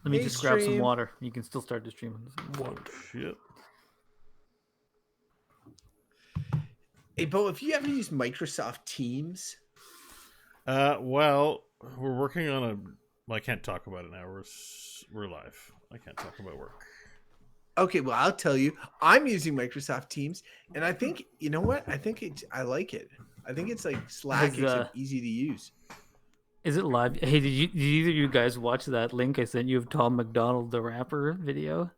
Let me Hey, just grab some stream. water. You can still start the stream. Water. Shit. Hey, Bo, have you ever used Microsoft Teams? Well, we're working on a. Well, I can't talk about it now. We're live. I can't talk about work. Okay, well, I'll tell you. I'm using Microsoft Teams, and I think you know what? I like it. I think it's like Slack, except easy to use. Is it live? Hey, did either of you guys watch that link I sent you of Tom McDonald, the rapper video?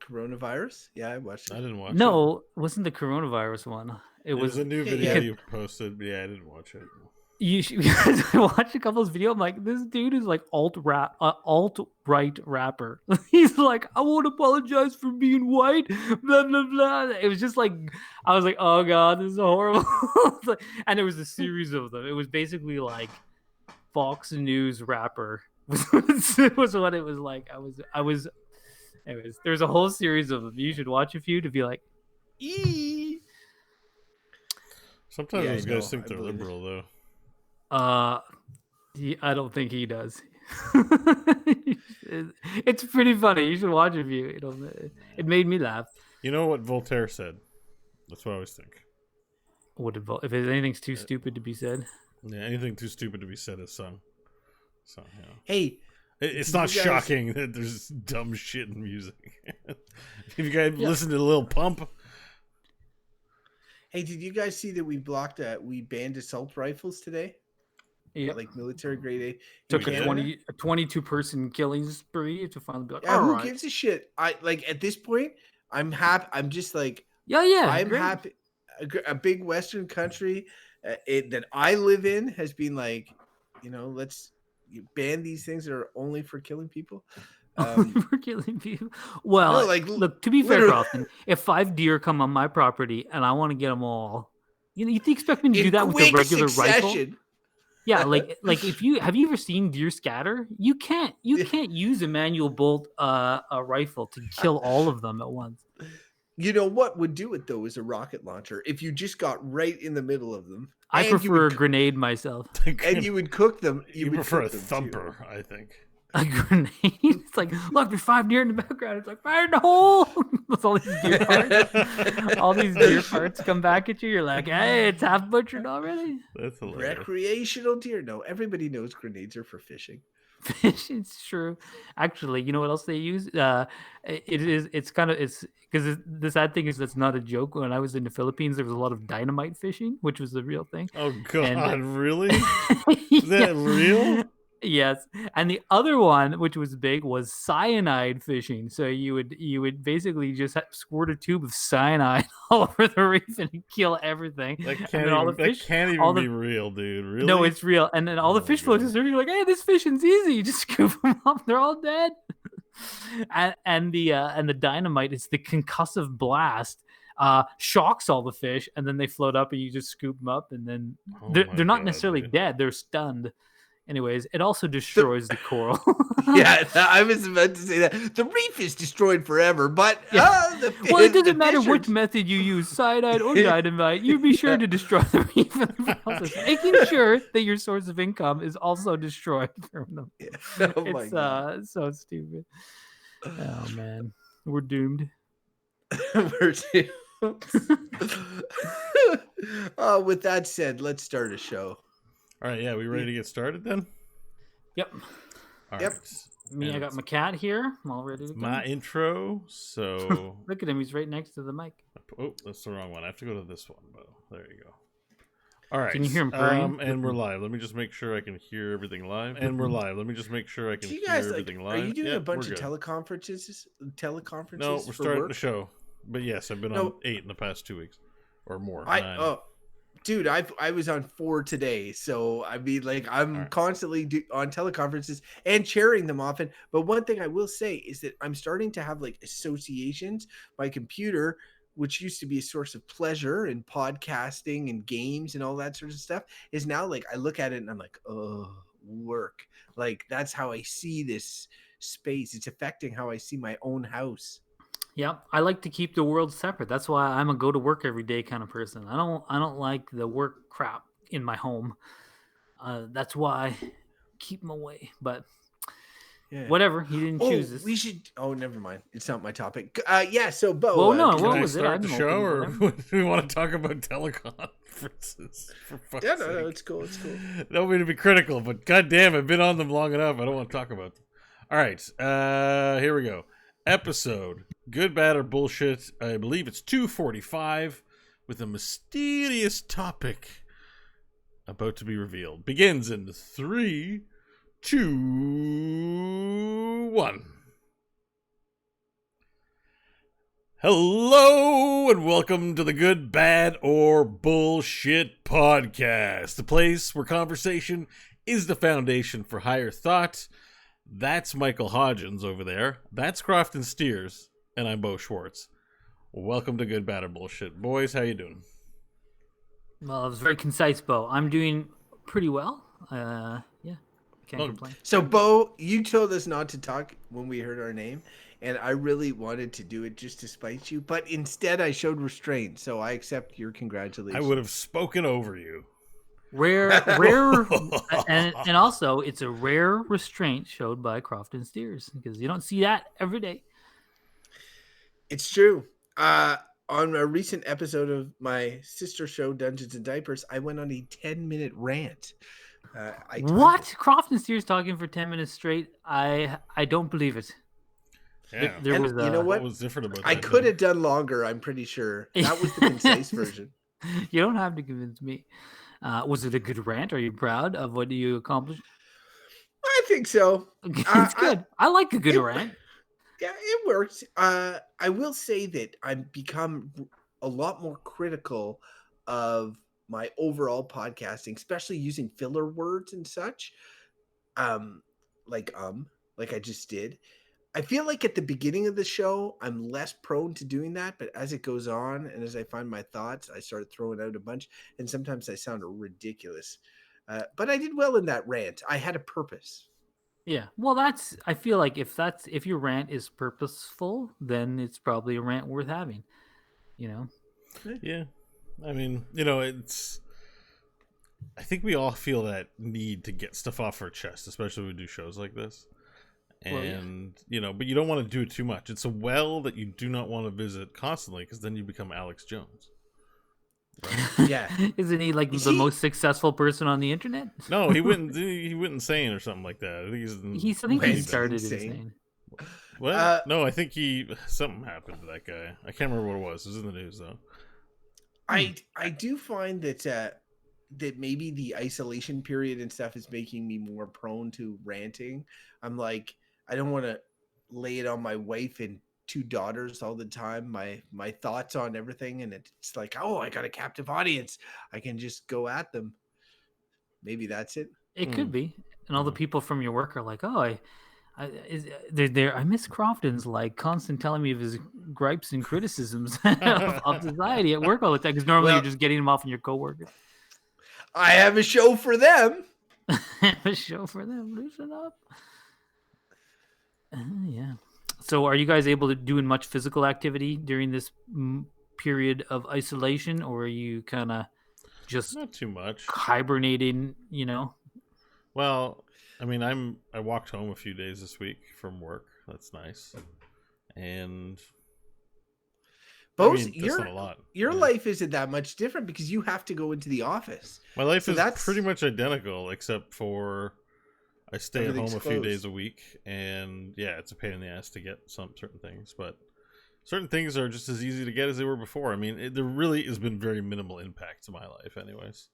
Coronavirus? Yeah, I watched I it. didn't watch it. No, it wasn't the coronavirus one. It was a new Yeah, video yeah. you posted. Yeah, I didn't watch it. You should watch a couple of videos. I'm like, this dude is like alt right rapper. He's like, I won't apologize for being white. Blah blah blah. It was just like, I was like, oh god, this is horrible. And it was a series of them. It was basically like Fox News rapper was what it was like. I was. Anyways, there's a whole series of them. You should watch a few to be like, ee. Sometimes Yeah, those I guys know. think I they're believe it. liberal, though. I don't think he does. It's pretty funny. You should watch a few. It made me laugh. You know what Voltaire said? That's what I always think. If anything's too stupid to be said, Yeah, anything too stupid to be said is sung. So, yeah. Hey, It's not shocking that there's dumb shit in music. If you guys listen to Lil Pump. hey, did you guys see that we banned assault rifles today? yeah, Like military grade A. took a Canada? 22 person killing spree to finally be like, Yeah, all who right. gives a shit? I like at this point, I'm happy. I'm just like, Yeah, I'm great. happy. A big Western country that I live in has been like, let's ban these things that are only for killing people. For killing people. Well, No, like, look, to be fair, literally. Crofton, if 5 deer come on my property and I want to get them all, you expect me to do In that with a quick regular rifle? succession. Yeah, like if have you ever seen deer scatter? You can't use a manual bolt a rifle to kill all of them at once. You know what would do it though is a rocket launcher. If you just got right in the middle of them, I and you prefer would a grenade myself. and you would cook them. You would prefer a cook them, thumper, too. I think. A grenade. It's like, look, there's 5 deer in the background. It's like, fire in the hole. With all these deer parts. All these deer parts come back at you. You're like, hey, it's half butchered already. That's hilarious. Recreational deer. No, everybody knows grenades are for fishing. It's true. Actually, you know what else they use? It's because the sad thing is that's not a joke. When I was in the Philippines, there was a lot of dynamite fishing, which was the real thing. Oh, God, And, really? Is that real? Yes, and the other one, which was big, was cyanide fishing. So you would basically just squirt a tube of cyanide all over the reef and kill everything. That And can't then all even, the fish, that can't all even the be real, dude. Really? no, it's real. And then all the Oh, fish God. floaters are like, hey, this fishing's easy. You just scoop them up, they're all dead. and the dynamite is the concussive blast. Shocks all the fish, and then they float up, and you just scoop them up, and then Oh they're my not God, necessarily dude. dead; they're stunned. Anyways, it also destroys the coral. Yeah, I was about to say that. The reef is destroyed forever, but Yeah. Well, it the doesn't matter fish are- which method you use, cyanide or dynamite. You be sure to destroy the reef in the process, making sure that your source of income is also destroyed from them. Oh my It's God. so stupid. Oh man, we're doomed. We're doomed. With that said, let's start a show. All right, yeah, we ready to get started then? Yep. All Yep. right. Me, I And got my cat here. I'm all ready to go. my intro, so... Look at him. He's right next to the mic. Oh, that's the wrong one. I have to go to this one, Bo. There you go. All right. Can you hear him purring? And we're live. Let me just make sure I can hear everything live. And we're live. Let me just make sure I can Do you hear guys like? everything Are live. you doing Yep, a bunch we're of good. teleconferences? No, we're for starting work? the show. But yes, I've been on 8 in the past 2 weeks. Or more. 9. Dude, I was on 4 today, so I mean, like, I'm right. constantly on teleconferences and chairing them often. But one thing I will say is that I'm starting to have like associations. My computer, which used to be a source of pleasure in podcasting and games and all that sort of stuff, is now like I look at it and I'm like, oh, work. Like that's how I see this space. It's affecting how I see my own house. Yeah, I like to keep the world separate. That's why I'm a go to work every day kind of person. I don't like the work crap in my home. That's why I keep them away. But Yeah. Whatever. He didn't Oh, choose this. we should. Oh, never mind. It's not my topic. Yeah. So, Bo. Well, no, can what Can I was it? start the I'm show, open to or whatever. do we want to talk about teleconferences? For fuck's Yeah, sake. no, it's cool. It's cool. Don't mean to be critical, but goddamn, I've been on them long enough. I don't want to talk about them. All right, here we go. Episode Good, Bad, or Bullshit. I believe it's 245 with a mysterious topic about to be revealed. Begins in 3, 2, 1. Hello and welcome to the Good, Bad, or Bullshit podcast, the place where conversation is the foundation for higher thought. That's Michael Hodgins over there. That's Crofton Steers, and I'm Bo Schwartz. Welcome to Good, Bad, or Bullshit. Boys, how you doing? Well, it was very concise, Bo. I'm doing pretty well. Yeah, can't complain. So, Bo, you told us not to talk when we heard our name, and I really wanted to do it just to spite you, but instead I showed restraint, so I accept your congratulations. I would have spoken over you. Rare, and also it's a rare restraint showed by Crofton Steers because you don't see that every day. It's true. On a recent episode of my sister show, Dungeons and Diapers, I went on a 10-minute rant. What? Crofton Steers talking for 10 minutes straight? I don't believe it. Yeah. There was, you know what? was different about that? I could have done longer, I'm pretty sure. That was the concise version. You don't have to convince me. Was it a good rant? Are you proud of what you accomplished? I think so. It's good. I like a good rant. Yeah, it worked. I will say that I've become a lot more critical of my overall podcasting, especially using filler words and such. Like I just did. I feel like at the beginning of the show, I'm less prone to doing that, but as it goes on and as I find my thoughts, I start throwing out a bunch, and sometimes I sound ridiculous. But I did well in that rant. I had a purpose. Yeah. Well, I feel like if your rant is purposeful, then it's probably a rant worth having. You know? Yeah. I mean, I think we all feel that need to get stuff off our chest, especially when we do shows like this. And, but you don't want to do it too much. It's a well that you do not want to visit constantly because then you become Alex Jones. Right? Yeah. Isn't he like the most successful person on the internet? No, he went insane or something like that. I think he started insane. What? No, I think something happened to that guy. I can't remember what it was. It was in the news though. I do find that that maybe the isolation period and stuff is making me more prone to ranting. I'm like, I don't want to lay it on my wife and 2 daughters all the time. My thoughts on everything, and it's like, oh, I got a captive audience. I can just go at them. Maybe that's it. It could be, and all the people from your work are like, oh, I miss Crofton's like constant telling me of his gripes and criticisms of society at work all the time because normally you're just getting them off on your coworkers. I have a show for them. A show for them. Loosen up. Yeah. So, are you guys able to doing much physical activity during this period of isolation, or are you kind of just not too much hibernating? Well, I mean, I walked home a few days this week from work. That's nice, and. Both your Yeah. life isn't that much different because you have to go into the office. My life is pretty much identical, except for I stay at home a few days a week, and yeah, it's a pain in the ass to get certain things, but certain things are just as easy to get as they were before. I mean, there really has been very minimal impact to my life, anyways.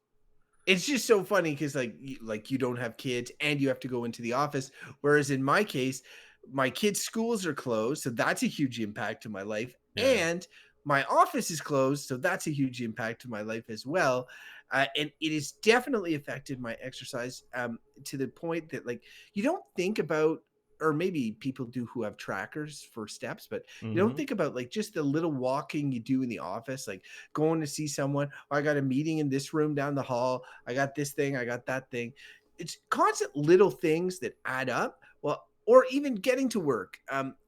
It's just so funny because like you don't have kids and you have to go into the office, whereas in my case, my kids' schools are closed, so that's a huge impact to my life, and my office is closed, so that's a huge impact to my life as well. And it has definitely affected my exercise to the point that like you don't think about, or maybe people do who have trackers for steps, but you don't think about like just the little walking you do in the office, like going to see someone. Oh, I got a meeting in this room down the hall. I got this thing. I got that thing. It's constant little things that add up. Well, or even getting to work.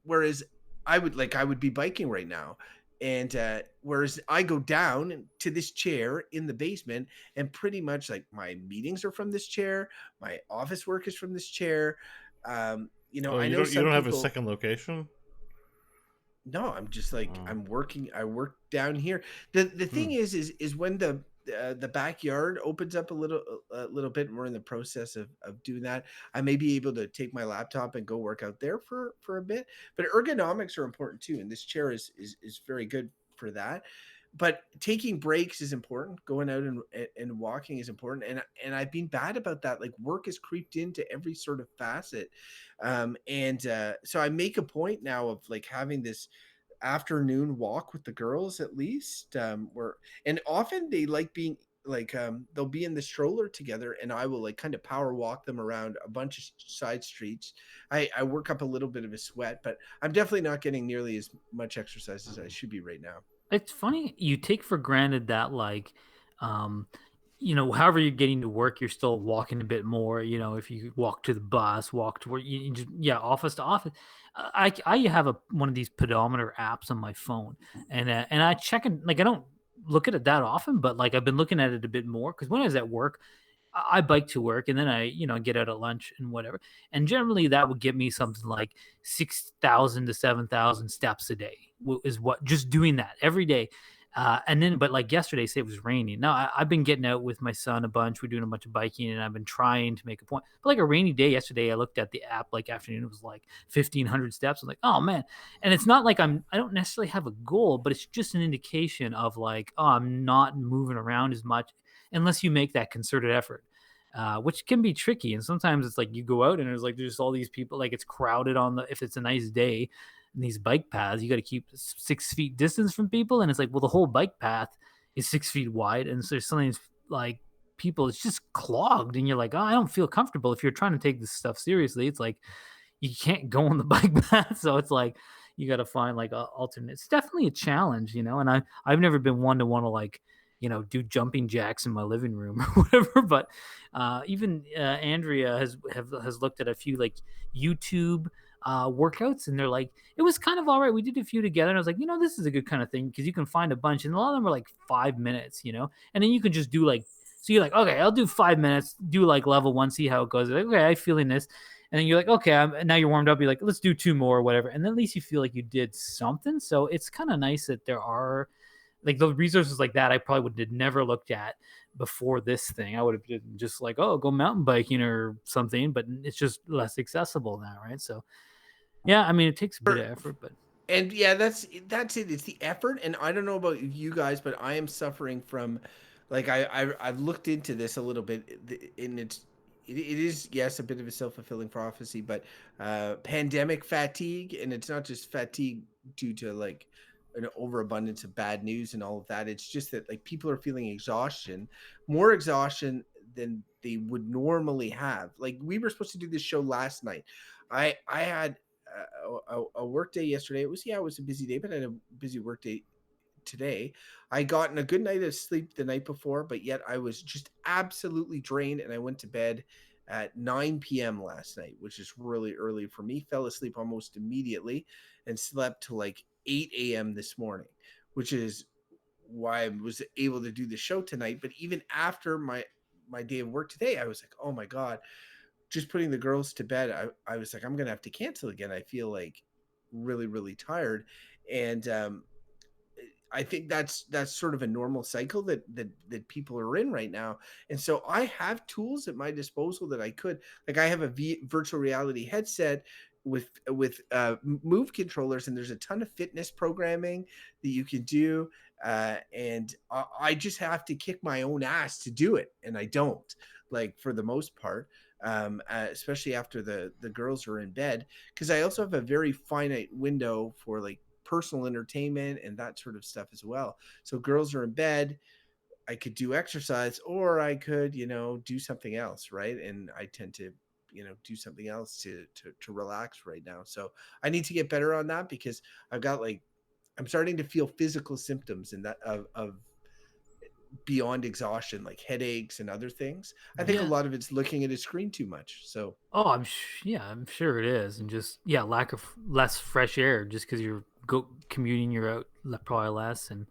Whereas I would be biking right now. And whereas I go down to this chair in the basement and pretty much like my meetings are from this chair. My office work is from this chair. Oh, I you know don't some have a people. second location? No, I'm just like Oh. I'm working. I work down here. The Hmm. thing is when the backyard opens up a little bit, and we're in the process of doing that. I may be able to take my laptop and go work out there for a bit. But ergonomics are important too, and this chair is very good for that. But taking breaks is important. Going out and walking is important, and I've been bad about that. Like work has creeped into every sort of facet, and so I make a point now of like having this afternoon walk with the girls at least, where and often they like being like they'll be in the stroller together and I will like kind of power walk them around a bunch of side streets. I work up a little bit of a sweat, but I'm definitely not getting nearly as much exercise as I should be right now. It's funny you take for granted that like um however you're getting to work, you're still walking a bit more. If you walk to the bus, walk to where you just, yeah, office to office. I have one of these pedometer apps on my phone, and I check it, like I don't look at it that often, but like I've been looking at it a bit more because when I was at work, I bike to work and then I, get out at lunch and whatever. And generally that would get me something like 6,000 to 7,000 steps a day is what just doing that every day. And then, but like yesterday, say it was raining. Now I've been getting out with my son a bunch. We're doing a bunch of biking and I've been trying to make a point. But like a rainy day yesterday, I looked at the app like afternoon, it was like 1,500 steps. I'm like, oh man. And it's not like I don't necessarily have a goal, but it's just an indication of like, oh, I'm not moving around as much unless you make that concerted effort, which can be tricky. And sometimes it's like you go out and there's all these people, like it's crowded on if it's a nice day, and these bike paths, you got to keep 6 feet distance from people. And it's like, well, the whole bike path is 6 feet wide. And so there's something like people, it's just clogged. And you're like, oh, I don't feel comfortable. If you're trying to take this stuff seriously, it's like, you can't go on the bike path. So it's like, you got to find like a alternate. It's definitely a challenge, and I've never been one to want to like, do jumping jacks in my living room or whatever. But even Andrea has looked at a few like YouTube workouts, and they're like, it was kind of all right. We did a few together, and I was like, this is a good kind of thing because you can find a bunch, and a lot of them are like 5 minutes, and then you can just do like. So you're like, okay, I'll do 5 minutes, do like level one, see how it goes. Like, okay, I'm feeling this. And then you're like, okay, now you're warmed up. You're like, let's do two more or whatever. And then at least you feel like you did something. So it's kind of nice that there are like those resources like that. I probably would have never looked at before this thing. I would have been just like, oh, go mountain biking or something, but it's just less accessible now, right? So yeah, I mean, it takes a bit of effort, but And yeah, that's it. It's the effort, and I don't know about you guys, but I am suffering from, like I've looked into this a little bit, and it is, yes, a bit of a self-fulfilling prophecy, but pandemic fatigue, and it's not just fatigue due to like an overabundance of bad news and all of that. It's just that like people are feeling more exhaustion than they would normally have. Like we were supposed to do this show last night. I had a work day yesterday. It was a busy day, but I had a busy work day today. I gotten a good night of sleep the night before, but yet I was just absolutely drained, and I went to bed at 9 p.m. last night, which is really early for me. Fell asleep almost immediately and slept till like 8 a.m. this morning, which is why I was able to do the show tonight. But even after my day of work today, I was like, oh my God, just putting the girls to bed, I was like, I'm gonna have to cancel again. I feel like really, really tired. And I think that's sort of a normal cycle that people are in right now. And so I have tools at my disposal that I could, like I have a virtual reality headset with move controllers, and there's a ton of fitness programming that you can do. And I just have to kick my own ass to do it, and I don't, like, for the most part, especially after the girls are in bed, because I also have a very finite window for like personal entertainment and that sort of stuff as well. So girls are in bed, I could do exercise, or I could, do something else, right? And I tend to, do something else to relax right now. So I need to get better on that, because I've got like, I'm starting to feel physical symptoms in that of beyond exhaustion, like headaches and other things. I think a yeah. lot of it's looking at a screen too much. So Oh, yeah, I'm sure it is, and just yeah, lack of less fresh air just because you're commuting, you're out probably less, and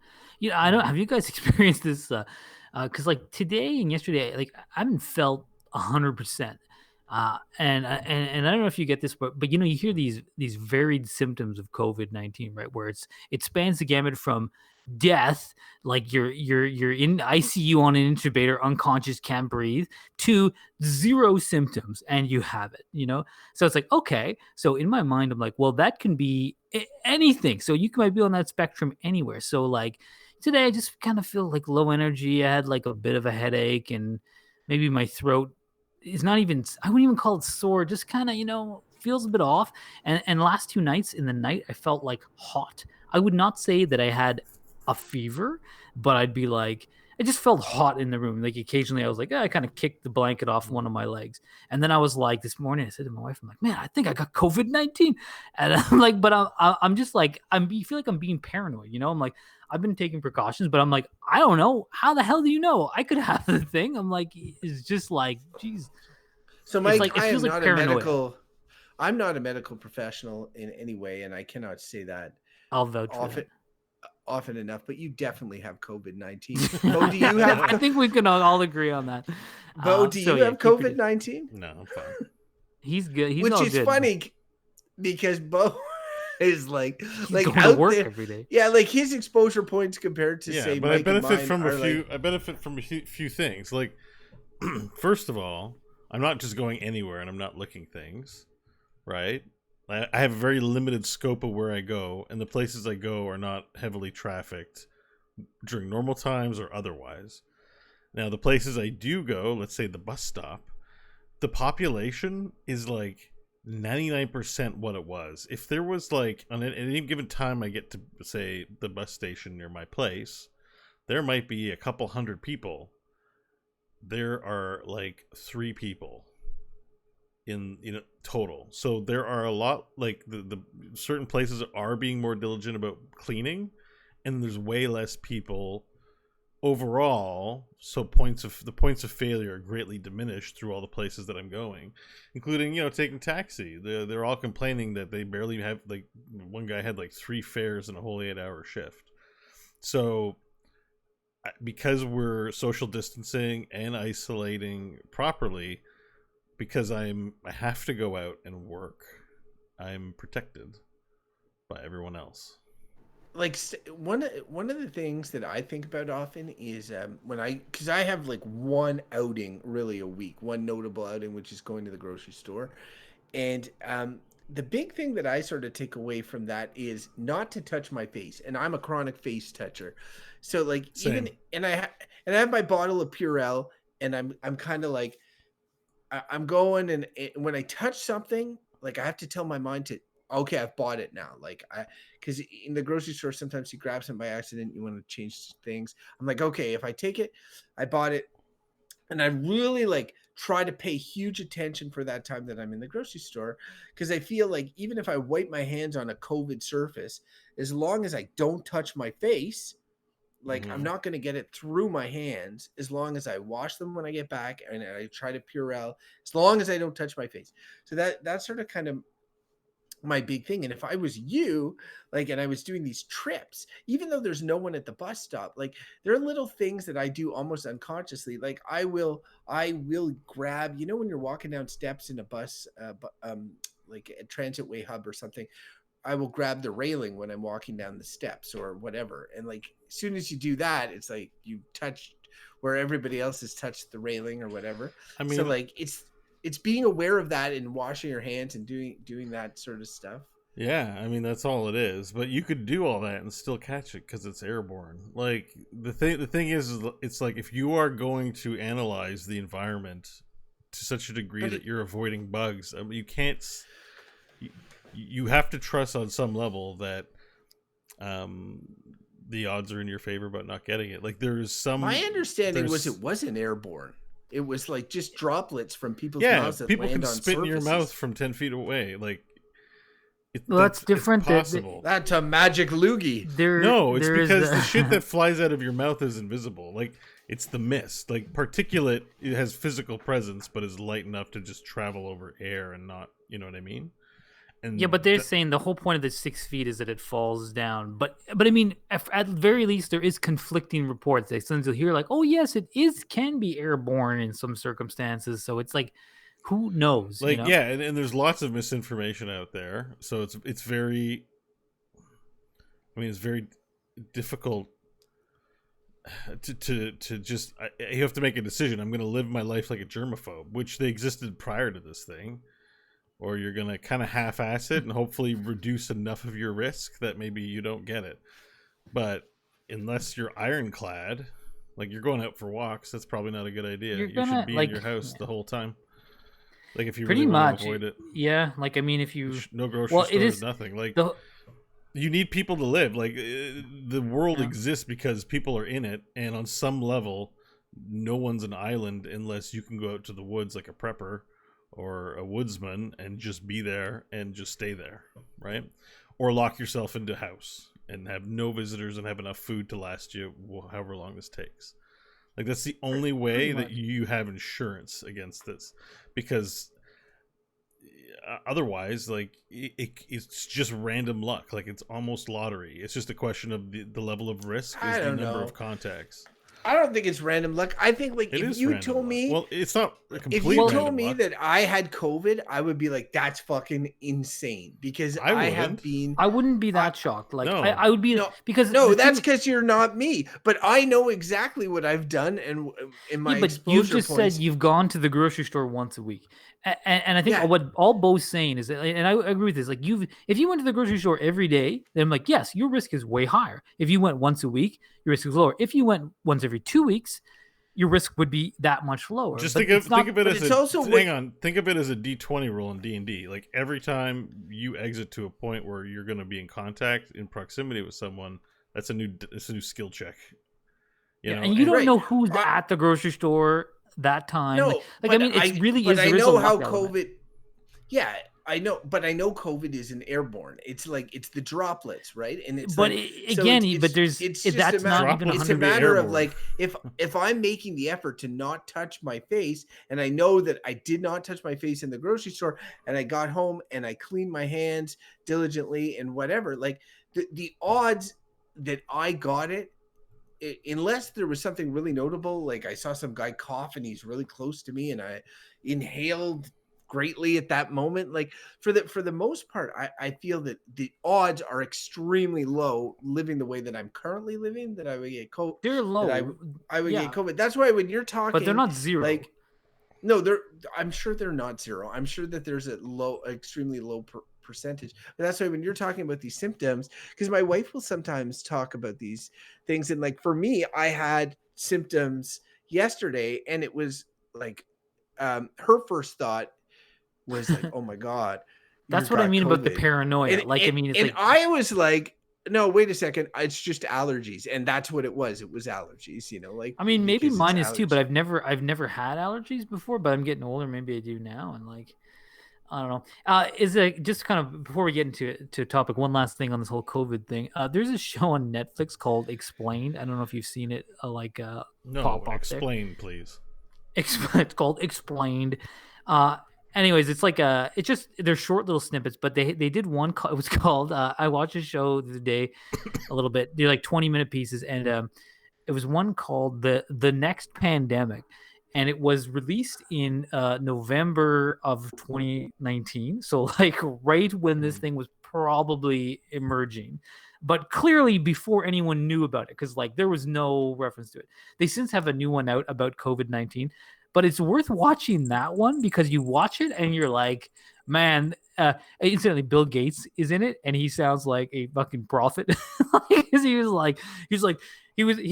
I don't. Have you guys experienced this? Because like today and yesterday, like I haven't felt 100%. And I don't know if you get this, but you know, you hear these varied symptoms of COVID-19, right? Where it spans the gamut from death, like you're in ICU on an incubator, unconscious, can't breathe, to zero symptoms and you have it, you know? So it's like, okay, so in my mind, I'm like, well, that can be anything. So you might be on that spectrum anywhere. So like today, I just kind of feel like low energy. I had like a bit of a headache and maybe my throat is not even, I wouldn't even call it sore, just kind of, you know, feels a bit off. And last 2 nights in the night, I felt like hot. I would not say that I had a fever, but I'd be like, I just felt hot in the room. Like occasionally I was like, I kind of kicked the blanket off one of my legs. And then I was like, this morning I said to my wife, I'm like, man, I think I got COVID-19. And I'm like, but I'm just like, I feel like I'm being paranoid, you know? I'm like, I've been taking precautions, but I'm like, I don't know. How the hell do you know? I could have the thing. I'm like, it's just like, geez. So, It's Mike, like, it I am feels like not a paranoia. medical. I'm not a medical professional in any way, and I cannot say that I'll vouch for often that. often enough. But you definitely have COVID-19. Bo, do you have? I think we can all agree on that. Bo, do So you yeah, have keep it. COVID-19? No, I'm fine. He's good. He's Which all is good. funny because Bo is like He's going to out work there. every day. Yeah, like his exposure points compared to Yeah, say but I Mike and benefit mine from are a few. like. I benefit from a few things. Like, first of all, I'm not just going anywhere and I'm not looking things, right? I have a very limited scope of where I go, and the places I go are not heavily trafficked during normal times or otherwise. Now, the places I do go, let's say the bus stop, the population is like 99% what it was. If there was like, on any given time I get to, say, the bus station near my place, there might be a couple hundred people. There are like 3 people in total. So there are a lot, like the certain places are being more diligent about cleaning, and there's way less people overall, so the points of failure are greatly diminished through all the places that I'm going, including taking taxi. They're all complaining that they barely have, like, one guy had like 3 fares in a whole 8-hour shift. So because we're social distancing and isolating properly, because I have to go out and work, I'm protected by everyone else. Like one of the things that I think about often is because I have like one outing really a week, one notable outing, which is going to the grocery store, and the big thing that I sort of take away from that is not to touch my face, and I'm a chronic face toucher, so like Same. and I have my bottle of Purell, and I'm kind of like I'm going, and when I touch something, like I have to tell my mind to, okay, I've bought it now. Like because in the grocery store, sometimes you grab something by accident, you want to change things. I'm like, okay, if I take it, I bought it. And I really like try to pay huge attention for that time that I'm in the grocery store. Cause I feel like even if I wipe my hands on a COVID surface, as long as I don't touch my face, like I'm not going to get it through my hands as long as I wash them when I get back and I try to Purell, as long as I don't touch my face. So that's sort of kind of my big thing. And if I was you, like, and I was doing these trips, even though there's no one at the bus stop, like there are little things that I do almost unconsciously. Like I will grab, when you're walking down steps in a bus, like a transit way hub or something, I will grab the railing when I'm walking down the steps or whatever. And like, as soon as you do that, it's like you touched where everybody else has touched the railing or whatever. I mean, so like it's being aware of that and washing your hands and doing that sort of stuff. yeah, I mean, that's all it is. But you could do all that and still catch it because it's airborne. Like the thing is it's like if you are going to analyze the environment to such a degree that you're avoiding bugs, I mean, you can't. You have to trust on some level that the odds are in your favor about not getting it. Like there's some. My understanding was it wasn't airborne. It was like just droplets from people's mouths that people land can on spit in your surfaces. mouth from 10 feet away. Like, Well, that's different. It's possible. That's a magic loogie. No, it's because the shit that flies out of your mouth is invisible. Like, it's the mist. Like, particulate, it has physical presence, but is light enough to just travel over air and not, you know what I mean? And yeah, but they're saying the whole point of the 6 feet is that it falls down. But I mean, at the very least, there is conflicting reports. Sometimes you'll hear like, "Oh yes, can be airborne in some circumstances." So it's like who knows? Like, You know? yeah, and there's lots of misinformation out there, so it's very, I mean, it's very difficult to just, you have to make a decision. I'm going to live my life like a germaphobe, which they existed prior to this thing, or you're going to kind of half-ass it and hopefully reduce enough of your risk that maybe you don't get it. But unless you're ironclad, like you're going out for walks, that's probably not a good idea. You're You gonna should be like in your house the whole time. Like if you pretty really want much, to avoid it. yeah. Like I mean, if you No grocery well, it stores, is nothing. Like the you need people to live. Like the world yeah. exists because people are in it, and on some level, no one's an island unless you can go out to the woods like a prepper or a woodsman and just be there and just stay there, right? Or lock yourself into a house and have no visitors and have enough food to last you however long this takes. Like that's the only way that you have insurance against this, because otherwise, like it's just random luck. Like it's almost lottery. It's just a question of the level of risk is the number of contacts. I don't think it's random luck. I think like if you told me, well, it's not a complete if you told random me luck. that I had COVID, I would be like, that's fucking insane, because I have been. I wouldn't be that shocked. Like no. I would be because that's because you're not me. But I know exactly what I've done and in my but exposure you've just points. said you've gone to the grocery store once a week. And I think what all Bo's saying is that, and I agree with this, like if you went to the grocery store every day, then I'm like, yes, your risk is way higher. If you went once a week, your risk is lower. If you went once every 2 weeks, your risk would be that much lower. Just think of it as think of it as a D20 rule in D&D. Like every time you exit to a point where you're going to be in contact, in proximity with someone, it's a new skill check. You know? And you don't know who's at the grocery store that time. No, I mean, it's really but is. I know how COVID. Yeah, I know, but I know COVID is an airborne. It's like it's the droplets, right? And it's but like, again, so but there's that's not even. It's a matter of like if I'm making the effort to not touch my face, and I know that I did not touch my face in the grocery store, and I got home and I cleaned my hands diligently and whatever, like the odds that I got it, unless there was something really notable, like I saw some guy cough and he's really close to me and I inhaled greatly at that moment, like for the most part, I feel that the odds are extremely low living the way that I'm currently living, that I would get COVID. They're low. I would get COVID. That's why when you're talking, but they're not zero. Like, no, I'm sure they're not zero. I'm sure that there's a extremely low percentage. But that's why when you're talking about these symptoms, because my wife will sometimes talk about these things, and like for me, I had symptoms yesterday, and it was like her first thought was like, oh my god, that's what I mean COVID. About the paranoia. I was like, no, wait a second, it's just allergies. And that's what it was. It was allergies, you know, like, I mean, maybe mine is too, but I've never had allergies before, but I'm getting older. Maybe I do now. And like, I don't know. Is it just kind of before we get into a topic, one last thing on this whole COVID thing. There's a show on Netflix called Explained. I don't know if you've seen it. No, explain, please. It's called Explained. Anyways, it's like it's just they're short little snippets, but they did one. It was called. I watched a show the other day, a little bit. They're like 20-minute pieces, and it was one called the Next Pandemic, and it was released in November of 2019. So like right when this thing was probably emerging, but clearly before anyone knew about it, because like there was no reference to it. They since have a new one out about COVID-19. But it's worth watching that one because you watch it and you're like, man, instantly Bill Gates is in it and he sounds like a fucking prophet. He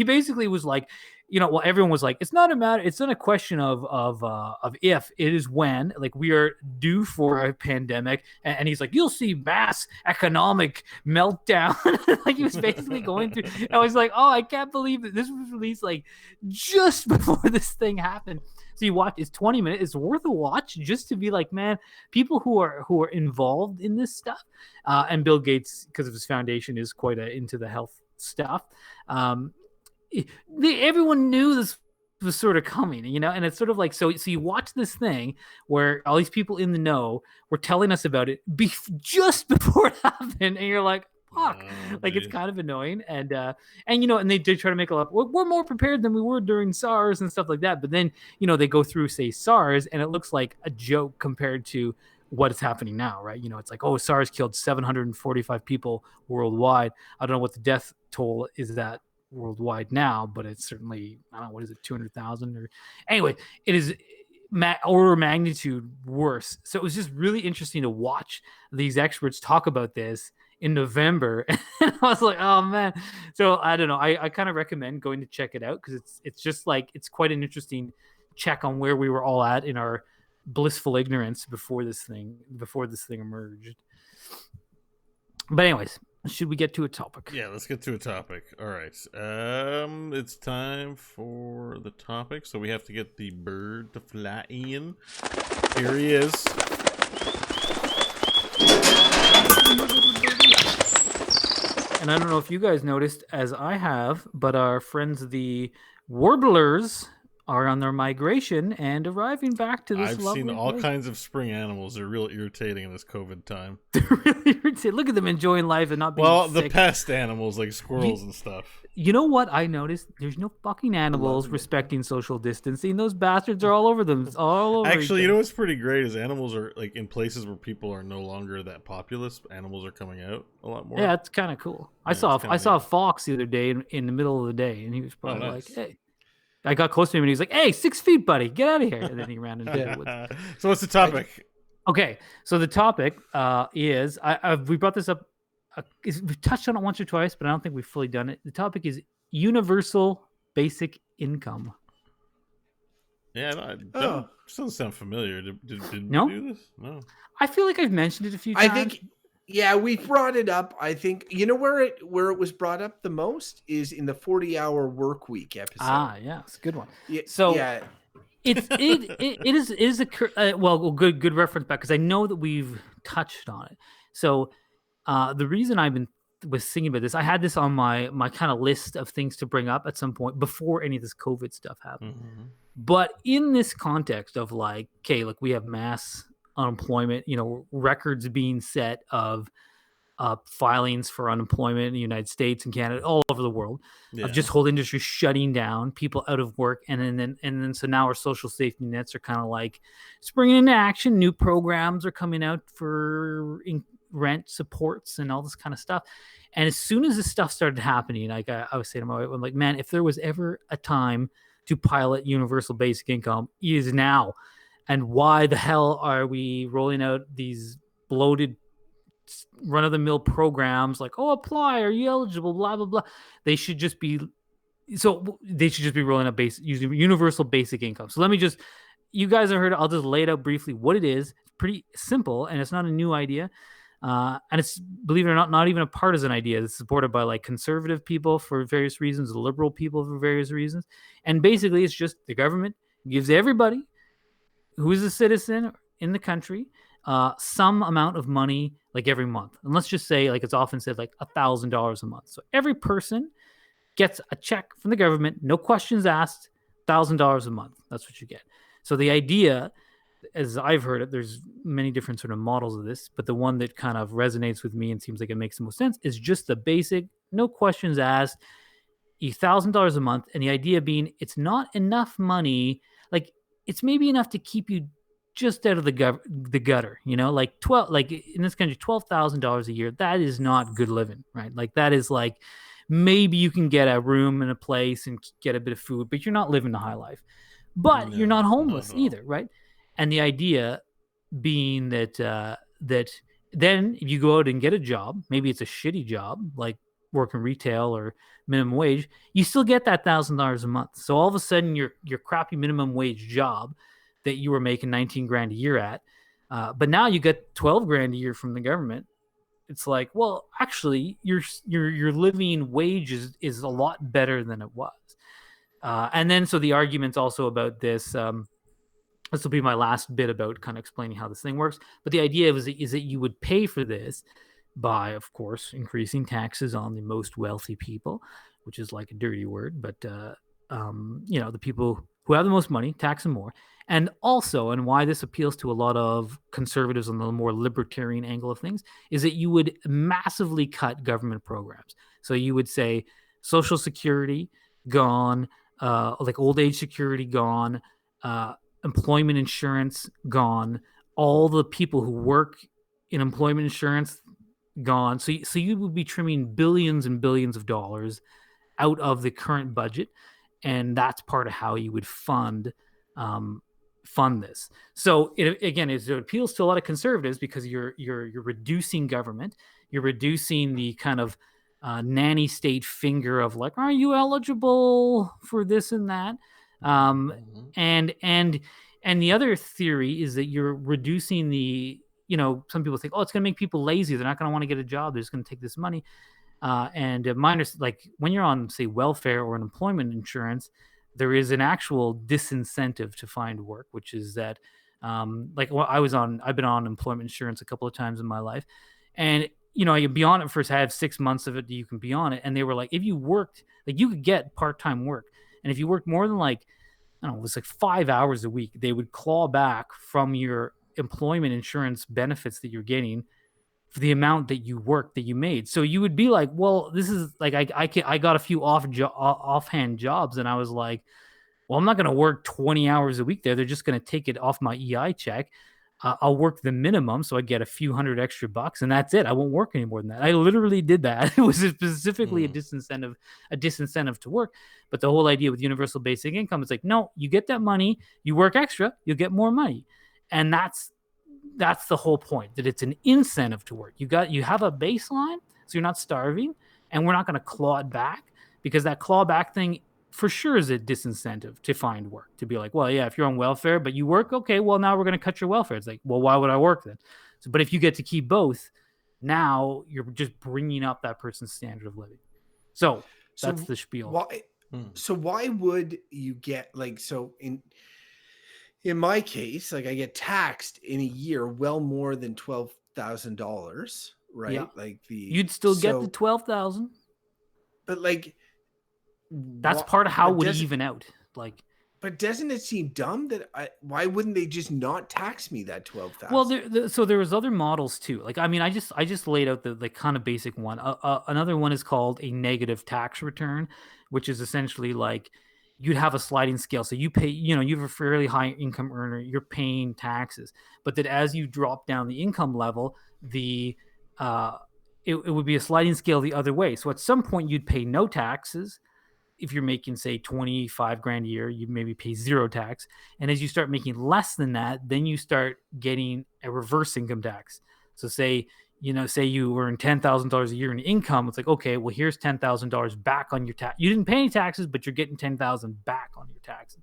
basically was like, you know, well, everyone was like, it's not a question of if, it is when, like we are due for a pandemic. And he's like, you'll see mass economic meltdown. Like he was basically going through, I was like, oh, I can't believe that this was released like just before this thing happened. So you watch, it's 20 minutes. It's worth a watch just to be like, man, people who are involved in this stuff, and Bill Gates, because of his foundation, is quite into the health stuff. Everyone knew this was sort of coming, you know, and it's sort of like so you watch this thing where all these people in the know were telling us about it just before it happened, and you're like, fuck. Oh, Like it's geez. kind of annoying. And they did try to make a lot. We're more prepared than we were during SARS and stuff like that. But then they go through say SARS and it looks like a joke compared to what is happening now, right? It's like, oh, SARS killed 745 people worldwide. I don't know what the death toll is that worldwide now, but it's certainly, I don't know, what is it, 200,000 or anyway, it is order of magnitude worse. So it was just really interesting to watch these experts talk about this in November. And I was like, oh man. So I don't know. I kind of recommend going to check it out because it's just like, it's quite an interesting check on where we were all at in our blissful ignorance before this thing emerged. But anyways, should we get to a topic? Yeah, let's get to a topic. All right. It's time for the topic. So we have to get the bird to fly in. Here he is. And I don't know if you guys noticed, as I have, but our friends the warblers are on their migration and arriving back to this I've lovely seen all place. kinds of spring animals. They're real irritating in this COVID time. They're really irritating. Look at them enjoying life and not being the sick. pest animals like squirrels and stuff. You know what I noticed? There's no fucking animals respecting social distancing. Those bastards are all over them. All over. Actually, you know what's pretty great is animals are like in places where people are no longer that populous. Animals are coming out a lot more. Yeah, it's kind of cool. Yeah, I saw a fox the other day in the middle of the day, and he was probably nice. like, "Hey." I got close to him and he was like, "Hey, 6 feet, buddy, get out of here!" And then he ran into the woods. So what's the topic? Okay, so the topic is we brought this up. We've touched on it once or twice, but I don't think we've fully done it. The topic is universal basic income. Yeah, that doesn't sound familiar. Did No? we do this? No. I feel like I've mentioned it a few times. I think, yeah, we brought it up. I think where it was brought up the most is in the 40-hour work week episode. Ah, yeah, it's a good one. Yeah, So yeah. it is a good reference back because I know that we've touched on it. So the reason was thinking about this, I had this on my kind of list of things to bring up at some point before any of this COVID stuff happened. Mm-hmm. But in this context of like, okay, look, we have mass unemployment, records being set of filings for unemployment in the United States and Canada, all over the world, of just whole industry shutting down, people out of work, and then so now our social safety nets are kind of like springing into action. New programs are coming out for rent supports and all this kind of stuff. And as soon as this stuff started happening, like I was saying to my wife, I'm like, man, if there was ever a time to pilot universal basic income, it is now. And why the hell are we rolling out these bloated run-of-the-mill programs like, oh, apply, are you eligible, blah blah blah? They should just be rolling out using universal basic income. So you guys have heard it. I'll just lay it out briefly what it is. It's pretty simple and it's not a new idea. And it's, believe it or not even a partisan idea. It's supported by like conservative people for various reasons, liberal people for various reasons. And basically it's just the government gives everybody who is a citizen in the country some amount of money like every month. And let's just say, like it's often said, like $1,000 a month. So every person gets a check from the government, no questions asked, $1,000 a month. That's what you get. So the idea, as I've heard it, there's many different sort of models of this, but the one that kind of resonates with me and seems like it makes the most sense is just the basic, no questions asked, $1,000 a month. And the idea being it's not enough money, like it's maybe enough to keep you just out of the gutter, like in this country, $12,000 a year. That is not good living, right? Like that is like, maybe you can get a room in a place and get a bit of food, but you're not living the high life, but you're not homeless either. Right. And the idea being that then if you go out and get a job, maybe it's a shitty job, like working retail or minimum wage, you still get that $1,000 a month. So all of a sudden your crappy minimum wage job that you were making 19 grand a year at, but now you get 12 grand a year from the government. It's like, well, actually your living wage is a lot better than it was. And then, so the argument's also about this, this will be my last bit about kind of explaining how this thing works. But the idea is that you would pay for this by, of course, increasing taxes on the most wealthy people, which is like a dirty word, but the people who have the most money, tax them more. And also, and why this appeals to a lot of conservatives on the more libertarian angle of things, is that you would massively cut government programs. So you would say Social Security gone, like old age security gone, uh, employment insurance gone, all the people who work in employment insurance gone. So you would be trimming billions and billions of dollars out of the current budget, and that's part of how you would um, fund this. So it appeals to a lot of conservatives because you're reducing government, you're reducing the kind of nanny state finger of like, are you eligible for this and that, Mm-hmm. and the other theory is that you're reducing the, some people think, oh, it's going to make people lazy, they're not going to want to get a job, they're just going to take this money. And minors, like when you're on, say, welfare or an employment insurance, there is an actual disincentive to find work, which is that, like, well, I've been on employment insurance a couple of times in my life, and you be on it first. I have 6 months of it that you can be on it, and they were like, if you worked, like, you could get part-time work, and if you worked more than like, I don't know, it was like 5 hours a week, they would claw back from your employment insurance benefits that you're getting for the amount that you worked that you made. So you would be like, well, this is like I got a few offhand jobs, and I was like, well, I'm not going to work 20 hours a week there. They're just going to take it off my EI check. I'll work the minimum, so I get a few hundred extra bucks, and that's it. I won't work any more than that. I literally did that. It was specifically a disincentive to work. But the whole idea with universal basic income is like, no, you get that money, you work extra, you'll get more money, and that's the whole point, that it's an incentive to work. You have a baseline, so you're not starving, and we're not going to claw it back, because that clawback thing for sure is a disincentive to find work, to be like, well, yeah, if you're on welfare but you work, okay, well, now we're going to cut your welfare. It's like, well, why would I work then? So, but if you get to keep both, now you're just bringing up that person's standard of living. So that's So the spiel. why? So why would you get, like, so in my case, like, I get taxed in a year well more than $12,000, right? Yeah, Like you'd still get the 12,000. but like, That's part of how it would even out. Like, but doesn't it seem dumb that why wouldn't they just not tax me that 12,000? well, so there was other models too. Like, I mean, I just laid out the kind of basic one. Another one is called a negative tax return, which is essentially like you'd have a sliding scale. So you pay, you have a fairly high income earner, you're paying taxes, but that as you drop down the income level, it would be a sliding scale the other way. So at some point you'd pay no taxes. If you're making, say, 25 grand a year, you maybe pay zero tax. And as you start making less than that, then you start getting a reverse income tax. So say you earn $10,000 a year in income. It's like, okay, well, here's $10,000 back on your tax. You didn't pay any taxes, but you're getting 10,000 back on your taxes.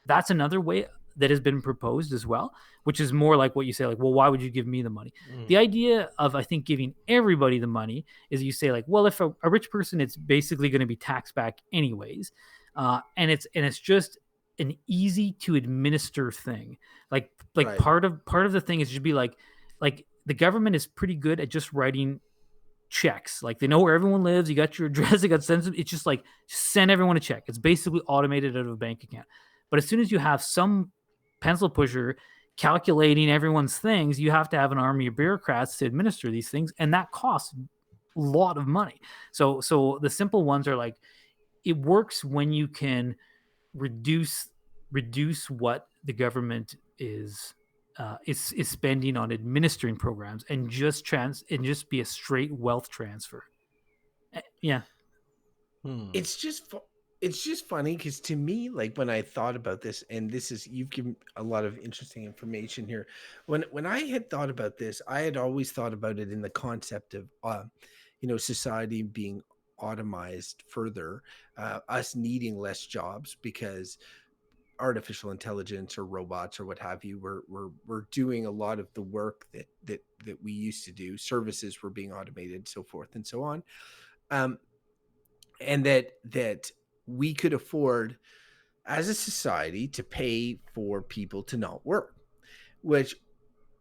That's another way that has been proposed as well, which is more like what you say, like, well, why would you give me the money? The idea of, I think, giving everybody the money is you say, like, well, if a rich person, it's basically going to be taxed back anyways, and it's just an easy to administer thing. Like Right. part of the thing is just be like the government is pretty good at just writing checks. Like, they know where everyone lives. You got your address. They got sensitive. It's just like, send everyone a check. It's basically automated out of a bank account. But as soon as you have some pencil pusher calculating everyone's things, you have to have an army of bureaucrats to administer these things, and that costs a lot of money. So the simple ones are like, it works when you can reduce what the government is spending on administering programs, and just be a straight wealth transfer. Yeah. It's just funny because, to me, like, when I thought about this, and you've given a lot of interesting information here. When I had thought about this, I had always thought about it in the concept of society being automized further, us needing less jobs because artificial intelligence or robots or what have you were doing a lot of the work that we used to do. Services were being automated, so forth and so on. And that we could afford as a society to pay for people to not work, which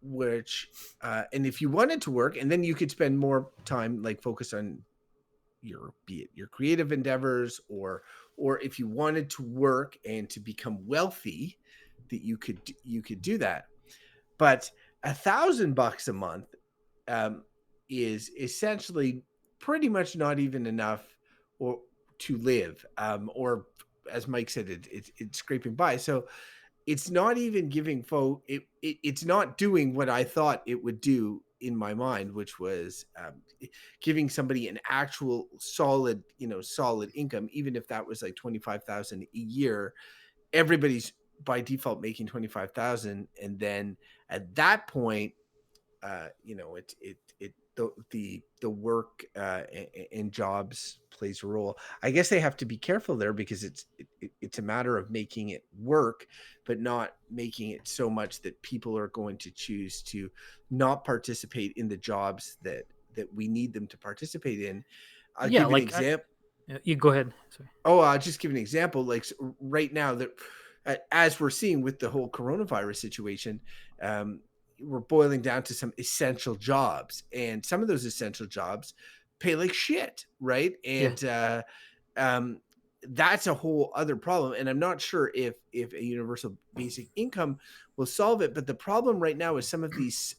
and if you wanted to work, and then you could spend more time, like, focus on be it your creative endeavors, or if you wanted to work and to become wealthy, that you could do that. But $1,000 a month is essentially pretty much not even enough or to live, or as Mike said, it's scraping by. So it's not even giving it's not doing what I thought it would do in my mind, which was giving somebody an actual solid income, even if that was like 25,000 a year. Everybody's by default making 25,000, and then at that point, the work and jobs plays a role. I guess they have to be careful there, because it's a matter of making it work, but not making it so much that people are going to choose to not participate in the jobs that we need them to participate in. I'll give you an example. You go ahead. Sorry. I'll just give an example. Like right now, that as we're seeing with the whole coronavirus situation, we're boiling down to some essential jobs, and some of those essential jobs pay like shit, right? And that's a whole other problem. And I'm not sure if a universal basic income will solve it. But the problem right now is some of these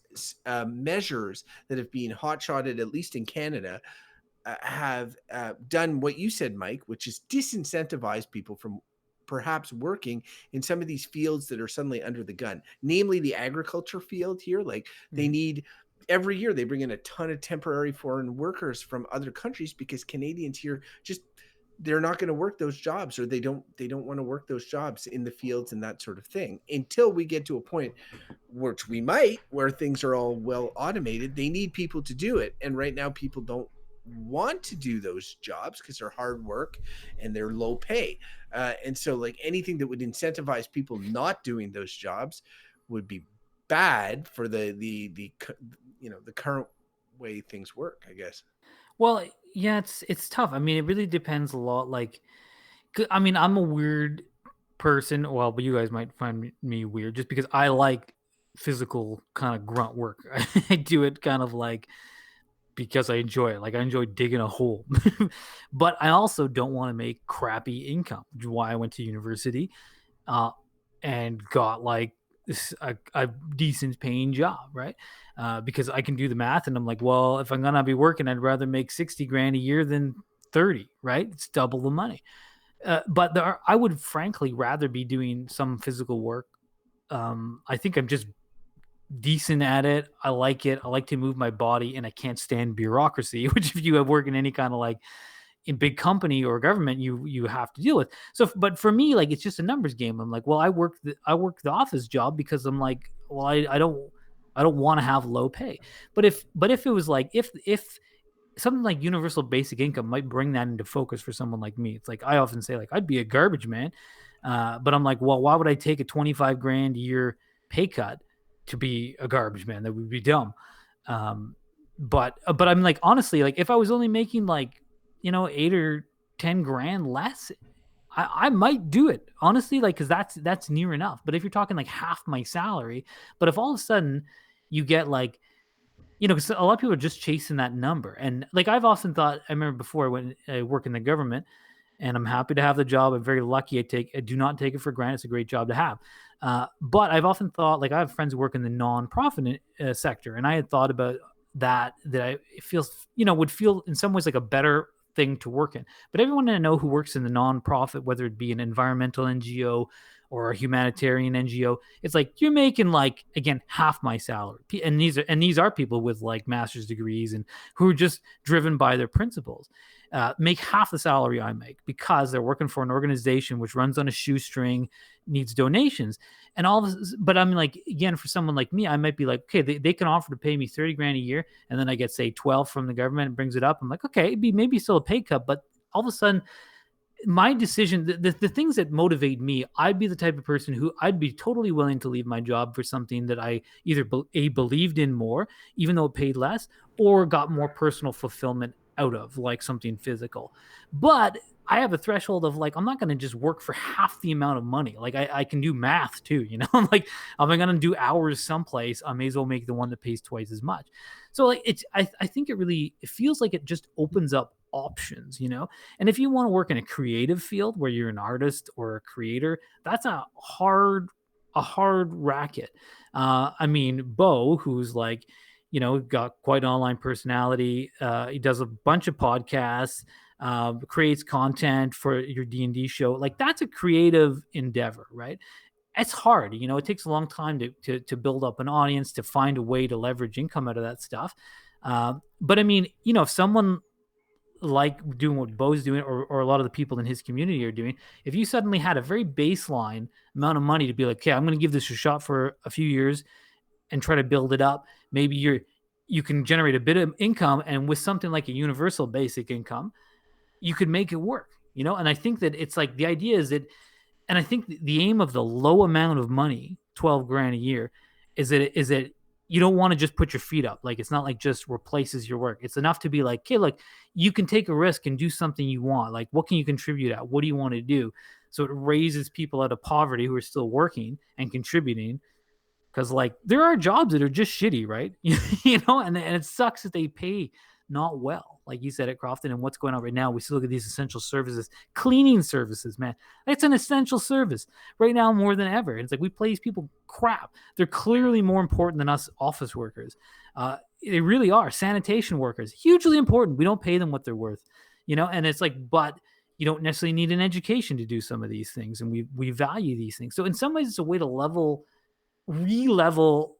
measures that have been hotshotted, at least in Canada, have done what you said, Mike, which is disincentivize people from perhaps working in some of these fields that are suddenly under the gun, namely the agriculture field here. Like they need, every year they bring in a ton of temporary foreign workers from other countries, because Canadians here just, they're not going to work those jobs, or they don't want to work those jobs in the fields and that sort of thing, until we get to a point, which we might, where things are all well automated. They need people to do it. And right now people don't want to do those jobs because they're hard work and they're low pay. And so like anything that would incentivize people not doing those jobs would be bad for the current way things work, I guess. Well, yeah, it's tough. I mean, it really depends a lot. Like, I mean, I'm a weird person. Well, but you guys might find me weird just because I like physical kind of grunt work. I do it kind of like because I enjoy it. Like I enjoy digging a hole. But I also don't want to make crappy income, which is why I went to university and got like a decent paying job, right? Because I can do the math and I'm like, well, if I'm going to be working, I'd rather make 60 grand a year than 30, right? It's double the money. But I would frankly rather be doing some physical work. I think I'm just decent at it. I like it. I like to move my body, and I can't stand bureaucracy, which if you have work in any kind of like in big company or government, you have to deal with. So, but for me, like it's just a numbers game. I'm like, well, I work the office job because I'm like, well, I don't want to have low pay. But if it was like if something like universal basic income might bring that into focus for someone like me. It's like I often say, like I'd be a garbage man, but I'm like, well, why would I take a 25 grand a year pay cut to be a garbage man? That would be dumb. But I'm like, honestly, like if I was only making like 8 or 10 grand less, I might do it, honestly, like because that's near enough. But if you're talking like half my salary, but if all of a sudden you get like, because a lot of people are just chasing that number. And like I've often thought, I remember before when I work in the government, and I'm happy to have the job. I'm very lucky. I do not take it for granted. It's a great job to have. But I've often thought, like I have friends who work in the nonprofit sector, and I had thought about that it feels, would feel in some ways like a better thing to work in. But everyone I know who works in the nonprofit, whether it be an environmental NGO or a humanitarian NGO, it's like you're making like, again, half my salary. And these are people with like master's degrees and who are just driven by their principles. Make half the salary I make because they're working for an organization which runs on a shoestring, needs donations, and all this. But I'm like, again, for someone like me, I might be like, okay, they can offer to pay me 30 grand a year, and then I get say 12 from the government and brings it up. I'm like, okay, it'd be maybe still a pay cut, but all of a sudden, my decision, the things that motivate me, I'd be the type of person who I'd be totally willing to leave my job for something that I either believed in more, even though it paid less, or got more personal fulfillment out of, like something physical. But I have a threshold of like, I'm not going to just work for half the amount of money. Like I can do math too, I'm like, if I'm going to do hours someplace, I may as well make the one that pays twice as much. So like I think it feels like it just opens up options, and if you want to work in a creative field where you're an artist or a creator, that's a hard racket. I mean, Bo, who's like, got quite an online personality, he does a bunch of podcasts, creates content for your D&D show. Like, that's a creative endeavor, right? It's hard, it takes a long time to build up an audience, to find a way to leverage income out of that stuff. But I mean, if someone like doing what Bo's doing, or a lot of the people in his community are doing, if you suddenly had a very baseline amount of money to be like, okay, I'm going to give this a shot for a few years and try to build it up, maybe you can generate a bit of income, and with something like a universal basic income, you could make it work, and I think that it's like, the idea is that, and I think the aim of the low amount of money, 12 grand a year, is that you don't want to just put your feet up. Like, it's not like just replaces your work. It's enough to be like, okay, look, you can take a risk and do something you want. Like, what can you contribute at? What do you want to do? So it raises people out of poverty who are still working and contributing. Because, like, there are jobs that are just shitty, right? And it sucks that they pay not well, like you said at Crofton. And what's going on right now, we still look at these essential services, cleaning services, man. It's an essential service right now more than ever. It's like, we play these people crap. They're clearly more important than us office workers. They really are. Sanitation workers, hugely important. We don't pay them what they're worth, and it's like, but you don't necessarily need an education to do some of these things. And we value these things. So in some ways, it's a way to re-level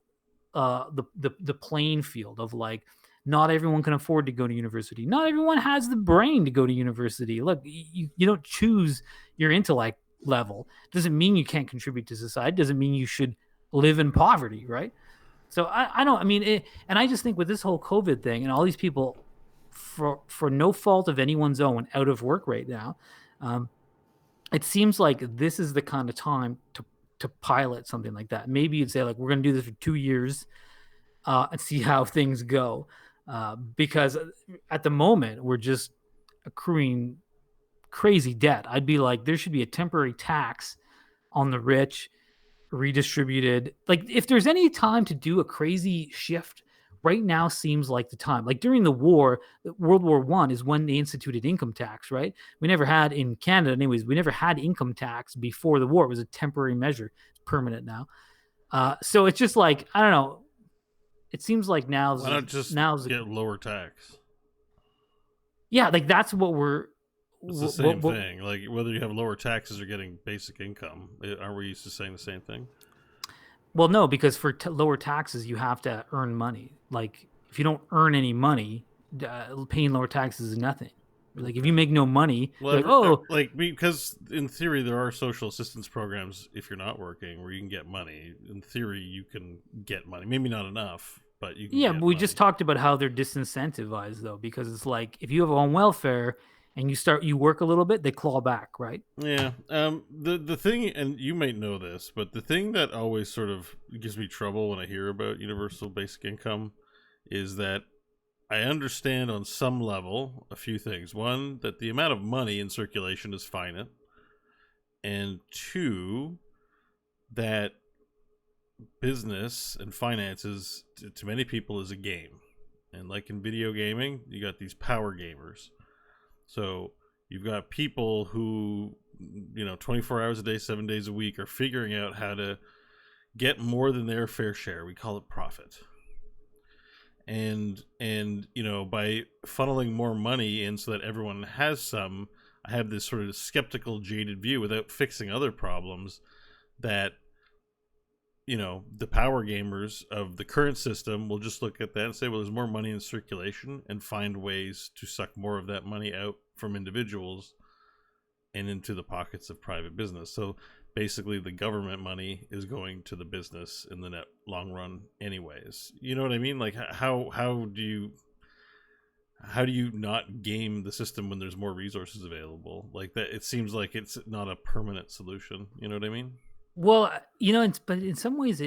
the playing field of, like, not everyone can afford to go to university. Not everyone has the brain to go to university. Look, you don't choose your intellect level. Doesn't mean you can't contribute to society. Doesn't mean you should live in poverty, right? So and I just think with this whole COVID thing and all these people, for no fault of anyone's own, out of work right now, it seems like this is the kind of time to pilot something like that. Maybe you'd say, like, we're going to do this for 2 years and see how things go. Because at the moment, we're just accruing crazy debt. I'd be like, there should be a temporary tax on the rich, redistributed. Like, if there's any time to do a crazy shift, right now seems like the time. Like, during the war, World War I is when they instituted income tax, right? We never had, in Canada anyways, we never had income tax before the war. It was a temporary measure. It's permanent now. So it's just like, I don't know. It seems like Why not just get lower tax? Yeah, like, that's what we're... It's the same thing. Like, whether you have lower taxes or getting basic income, aren't we used to saying the same thing? Well, no, because for lower taxes, you have to earn money. Like, if you don't earn any money, paying lower taxes is nothing. Like, if you make no money, because in theory there are social assistance programs if you're not working where you can get money. In theory, you can get money. Maybe not enough, but you can. Yeah, but we just talked about how they're disincentivized, though, because it's like, if you have on welfare and you work a little bit, they claw back, right? Yeah. The thing, and you might know this, but the thing that always sort of gives me trouble when I hear about universal basic income is that I understand on some level a few things. One, that the amount of money in circulation is finite. And two, that business and finances to many people is a game. And like in video gaming, you got these power gamers. So you've got people who, 24 hours a day, 7 days a week are figuring out how to get more than their fair share. We call it profit. And by funneling more money in so that everyone has some, I have this sort of skeptical, jaded view without fixing other problems that, the power gamers of the current system will just look at that and say, well, there's more money in circulation, and find ways to suck more of that money out from individuals and into the pockets of private business. So basically the government money is going to the business in the long run anyways. You know what I mean? Like, how do you not game the system when there's more resources available? Like that, it seems like it's not a permanent solution. You know what I mean? Well, but in some ways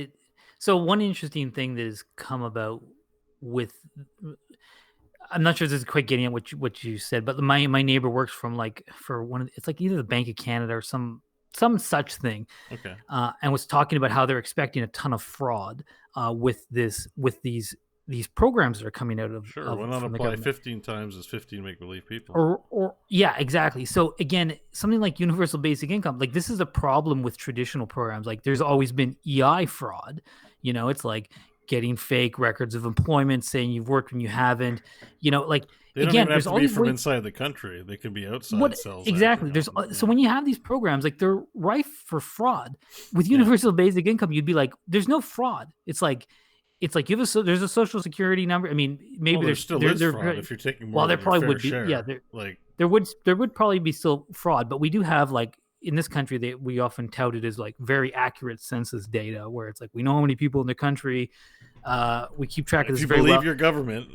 so one interesting thing that has come about with, I'm not sure if this is quite getting at what you said, but my neighbor works for it's like either the Bank of Canada or some such thing. Okay. And was talking about how they're expecting a ton of fraud with these these programs that are coming out of, Sure, why not from the apply government. 15 times as 15 make-believe people? Or yeah, exactly. So again, something like universal basic income, like this is a problem with traditional programs. Like there's always been EI fraud. It's like getting fake records of employment, saying you've worked when you haven't. Like They don't again, even have there's to all be these from ways. inside the country. They can be outside What cells exactly? acting There's on them. so when you have these programs, like they're rife for fraud. With Yeah. universal basic income, you'd be like, there's no fraud. It's like there's a social security number. I mean, maybe Well, there still is fraud if you're taking more well, there than your probably fair would be. share. Yeah, there would probably be still fraud, but we do have, like, in this country that we often touted as like very accurate census data, where it's like we know how many people in the country. We keep track of If this you very believe well. your government.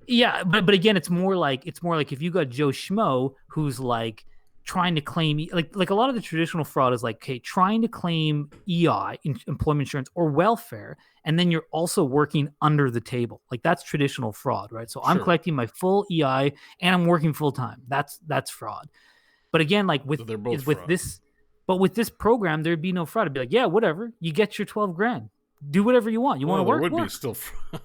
Yeah, but again, it's more like if you got Joe Schmo who's like trying to claim, like a lot of the traditional fraud is like, okay, trying to claim EI, employment insurance, or welfare, and then you're also working under the table. Like that's traditional fraud, right? So I'm Sure. collecting my full EI and I'm working full time. That's fraud. But again, like So they're both fraud. with this program, there'd be no fraud. It'd be like, yeah, whatever, you get your 12 grand. Do whatever you want. You want to work? There would work. be still fraud.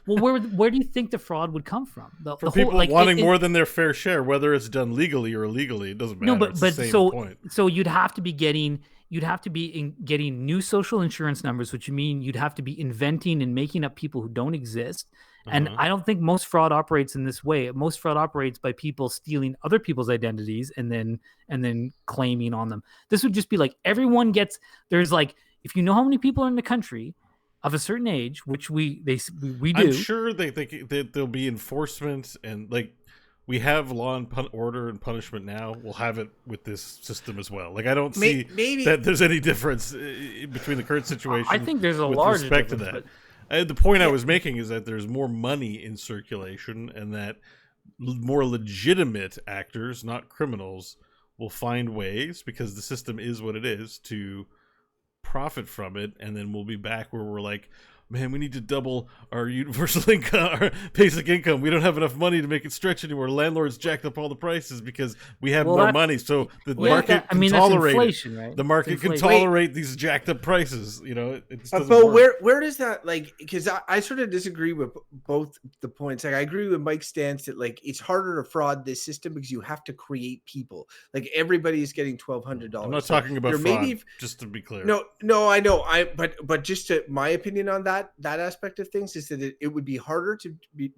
Well, where do you think the fraud would come from? The people whole, like, wanting more than their fair share, whether it's done legally or illegally, it doesn't matter. No, but it's the same so point. So you'd have to be getting getting new social insurance numbers, which mean you'd have to be inventing and making up people who don't exist. And I don't think most fraud operates in this way. Most fraud operates by people stealing other people's identities and then claiming on them. This would just be like everyone gets. There's like, if you know how many people are in the country of a certain age, which we do. I'm sure there'll be enforcement, and like we have law and order and punishment now. We'll have it with this system as well. Like I don't see that there's any difference between the current situation. I think there's a with large respect to difference, that. The point I was making is that there's more money in circulation, and that more legitimate actors, not criminals, will find ways, because the system is what it is, to profit from it. And then we'll be back where we're like, man, we need to double our universal income, our basic income. We don't have enough money to make it stretch anymore. Landlords jacked up all the prices because we have more money. So the market can tolerate inflation, right? The market can tolerate these jacked up prices. It just doesn't but work. where does that, like, because I sort of disagree with both the points. Like I agree with Mike's stance that like it's harder to fraud this system because you have to create people. Like everybody is getting $1,200. I'm not talking about fraud, just to be clear. No, I know. But just to my opinion on that aspect of things is that it would be harder to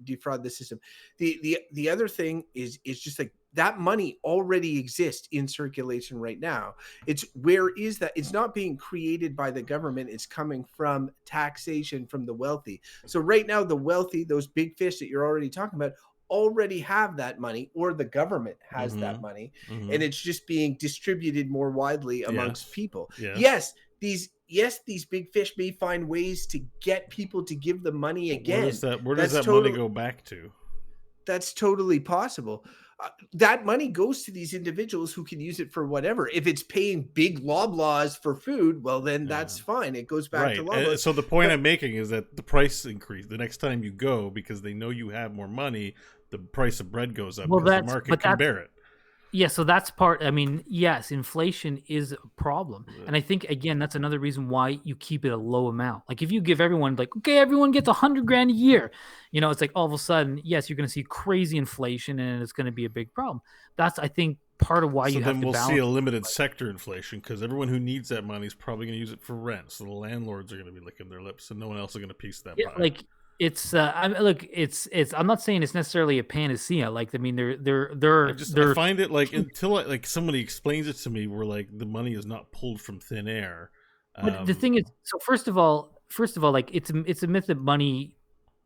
defraud the system. The other thing is just like that money already exists in circulation right now. It's where is that? It's not being created by the government. It's coming from taxation from the wealthy. So right now, the wealthy, those big fish that you're already talking about, already have that money, or the government has that money, and it's just being distributed more widely amongst people. Yes, these big fish may find ways to get people to give the money again. Where does that money go back to? That's totally possible. That money goes to these individuals who can use it for whatever. If it's paying big Loblaws for food, well, then that's fine. It goes back to Loblaws. So the point I'm making is that the price increase the next time you go, because they know you have more money, the price of bread goes up, because the market can bear it. Yeah, so that's part. I mean, yes, inflation is a problem, and I think again that's another reason why you keep it a low amount. Like if you give everyone, like, okay, everyone gets $100,000 a year, it's like all of a sudden, yes, you're going to see crazy inflation, and it's going to be a big problem. That's, I think, part of why you have to balance. So then we'll see a limited sector inflation, because everyone who needs that money is probably going to use it for rent. So the landlords are going to be licking their lips, and no one else is going to piece that pie. Like. It's I'm not saying it's necessarily a panacea. Like, I mean, I find it like, until somebody explains it to me, where like the money is not pulled from thin air. But the thing is, so first of all, like it's a myth that money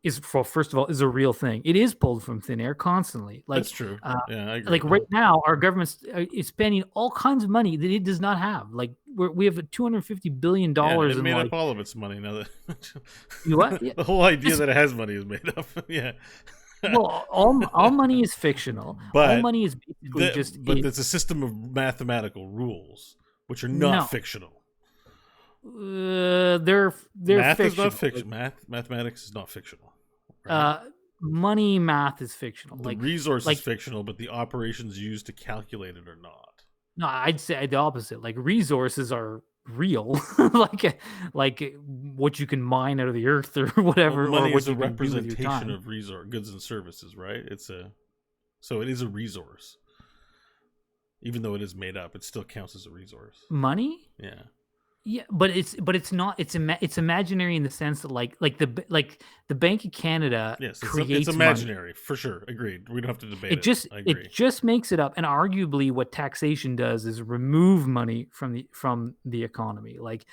is a real thing. It is pulled from thin air constantly. Like, that's true. Yeah, I agree. Like right now, our government is spending all kinds of money that it does not have. Like we have $250 billion. It made up all of its money now. That you what? Yeah. The whole idea that it has money is made up. Yeah. Well, all money is fictional. All money is basically But it's a system of mathematical rules, which are not fictional. They're math fictional. Is not fiction. Mathematics is not fictional. Right? Math is fictional. The resource is fictional, but the operations used to calculate it are not. No, I'd say the opposite. Like resources are real, like what you can mine out of the earth or whatever, Well, money or what is a you can do with your representation time. of goods and services, right? So it is a resource. Even though it is made up, it still counts as a resource. Money? Yeah. Yeah, but it's not it's imaginary in the sense that like the Bank of Canada Yes, creates it's money. imaginary for sure. Agreed. We don't have to debate It just I agree. it just makes it up, and arguably what taxation does is remove money from the economy, like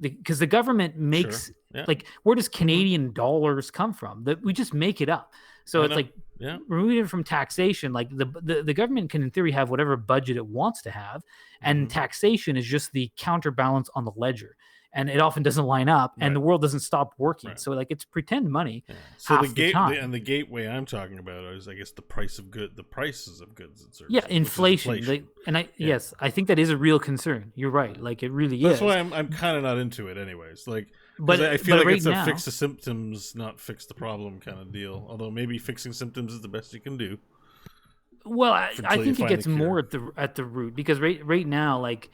because the government makes Sure. Yeah. like where does Canadian dollars come from? That we just make it up. So I it's know. like Yeah. removing it from taxation. Like the government can in theory have whatever budget it wants to have, and taxation is just the counterbalance on the ledger. And it often doesn't line up, and the world doesn't stop working. Right. So like it's pretend money So half the time. the gateway I'm talking about is, I guess, the prices of goods and services. Yeah, inflation. Yes, I think that is a real concern. You're right. Like it really That's is. why I'm kind of not into it, anyways. Like, But I feel but like right it's a now, fix the symptoms, not fix the problem kind of deal. Although maybe fixing symptoms is the best you can do. well, I until you think it find gets the cure. more at the root because right now, like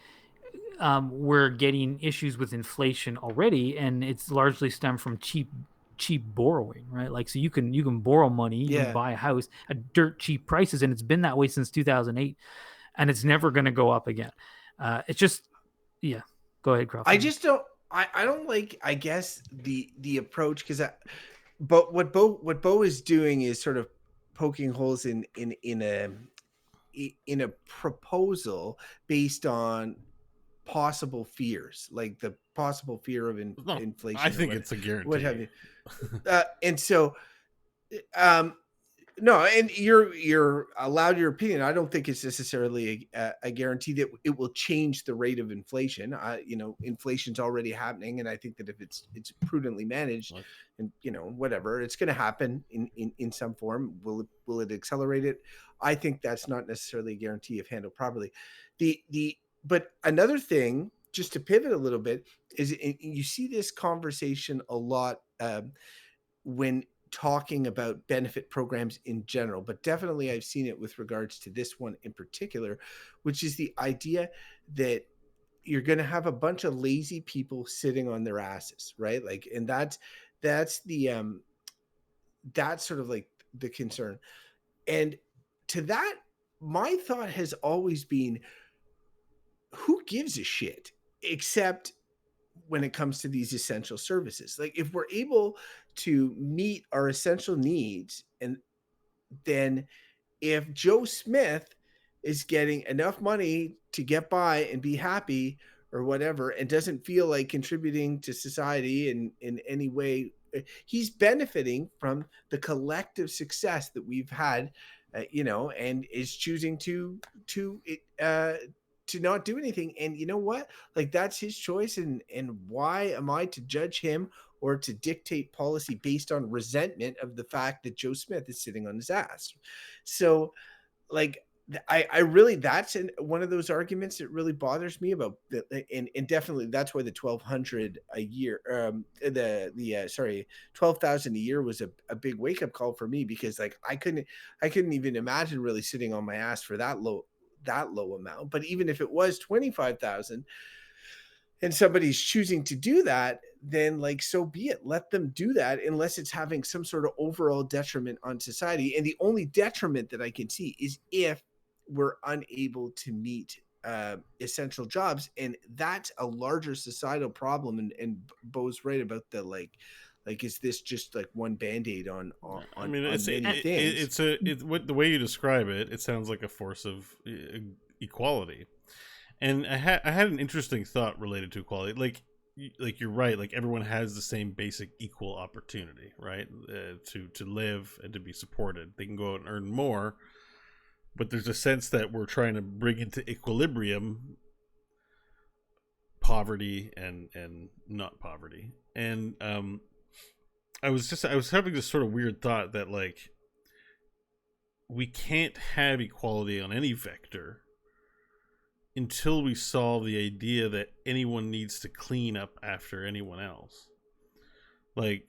we're getting issues with inflation already, and it's largely stemmed from cheap borrowing, right? Like so you can borrow money, you can buy a house at dirt cheap prices, and it's been that way since 2008, and it's never going to go up again. It's just Go ahead, Crawford. I don't like, I guess, the approach, because but what Bo is doing is sort of poking holes in a proposal based on possible fears, like the possible fear of inflation. I think it's a guarantee. What have you? And so, no, and you're allowed your opinion. I don't think it's necessarily a guarantee that it will change the rate of inflation. Inflation's already happening, and I think that if it's prudently managed, and whatever, it's going to happen in some form. Will it accelerate it? I think that's not necessarily a guarantee if handled properly. But another thing, just to pivot a little bit, is you see this conversation a lot when talking about benefit programs in general, but definitely I've seen it with regards to this one in particular, which is the idea that you're going to have a bunch of lazy people sitting on their asses, right? Like, and that's the that's sort of like the concern. And to that, my thought has always been, who gives a shit except when it comes to these essential services? Like, if we're able to meet our essential needs, and then if Joe Smith is getting enough money to get by and be happy or whatever, and doesn't feel like contributing to society in any way, he's benefiting from the collective success that we've had, and is choosing to not do anything. And you know what? Like, that's his choice. And why am I to judge him or to dictate policy based on resentment of the fact that Joe Smith is sitting on his ass? So, like, I really, that's one of those arguments that really bothers me about, and definitely that's why the 1,200 a year, sorry, 12,000 a year was a big wake up call for me, because like I couldn't even imagine really sitting on my ass for that low amount. But even if it was 25,000 and somebody's choosing to do that, then like, so be it. Let them do that, unless it's having some sort of overall detriment on society. And the only detriment that I can see is if we're unable to meet essential jobs, and that's a larger societal problem. And Bo's right about the like is this just like one band-aid on I mean, on many things? The way you describe it, it sounds like a force of equality. And I had an interesting thought related to equality. Like you're right. Like, everyone has the same basic equal opportunity, right? To live and to be supported. They can go out and earn more, but there's a sense that we're trying to bring into equilibrium poverty and not poverty. And I was having this sort of weird thought that, like, we can't have equality on any vector until we solve the idea that anyone needs to clean up after anyone else. Like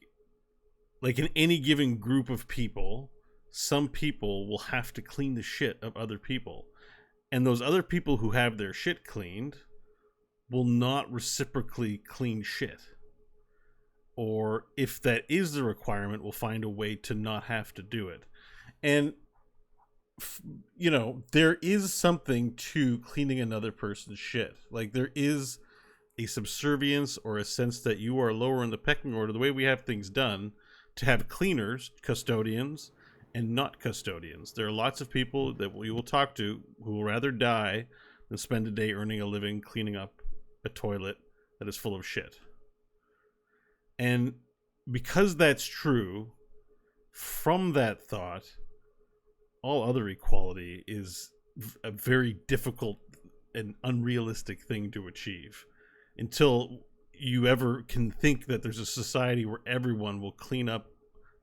in any given group of people, some people will have to clean the shit of other people. And those other people who have their shit cleaned will not reciprocally clean shit. Or if that is the requirement, will find a way to not have to do it. And, you know, there is something to cleaning another person's shit. Like, there is a subservience or a sense that you are lower in the pecking order, the way we have things done, to have cleaners, custodians, and not custodians. There are lots of people that we will talk to who will rather die than spend a day earning a living cleaning up a toilet that is full of shit. And because that's true, from that thought, all other equality is a very difficult and unrealistic thing to achieve until you ever can think that there's a society where everyone will clean up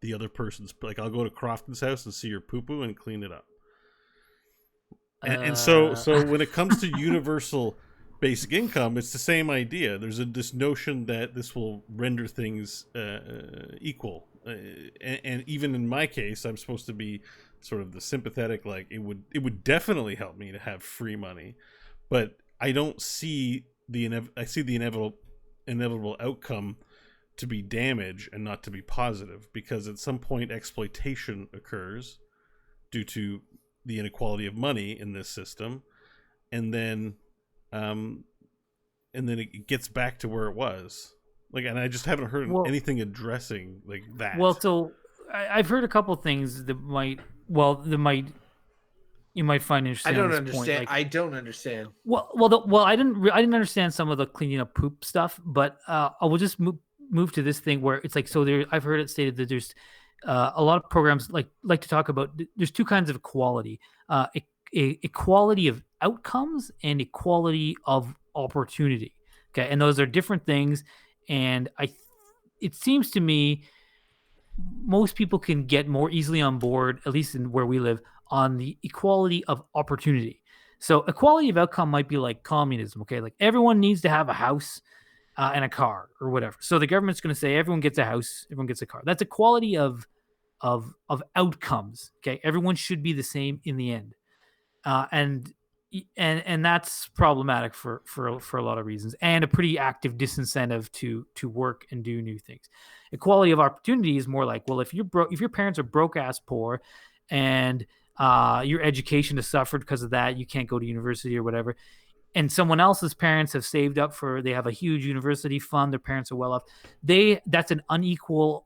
the other person's. Like, I'll go to Crofton's house and see your poo-poo and clean it up. And so when it comes to universal basic income, it's the same idea. There's this notion that this will render things equal. And even in my case, I'm supposed to be sort of the sympathetic, like, it would definitely help me to have free money. But I don't see I see the inevitable outcome to be damage and not to be positive, because at some point exploitation occurs due to the inequality of money in this system, and then it gets back to where it was. Like, and I just haven't heard anything addressing like that. Well, so I've heard a couple things that you might find interesting. I don't understand. Point. Like, I don't understand. I didn't understand some of the cleaning up poop stuff, but I will just move to this thing where it's like, so there. I've heard it stated that there's a lot of programs like to talk about. There's two kinds of equality: equality of outcomes and equality of opportunity. Okay, and those are different things. And it seems to me most people can get more easily on board, at least in where we live, on the equality of opportunity. So equality of outcome might be like communism. Okay, like everyone needs to have a house and a car or whatever. So the government's going to say everyone gets a house, everyone gets a car. That's equality of outcomes. Okay, everyone should be the same in the end, and that's problematic for a lot of reasons, and a pretty active disincentive to work and do new things. Equality of opportunity is more like, well, if you're broke, if your parents are broke ass poor, and your education has suffered because of that, you can't go to university or whatever, and someone else's parents have saved up they have a huge university fund, their parents are well off, that's an unequal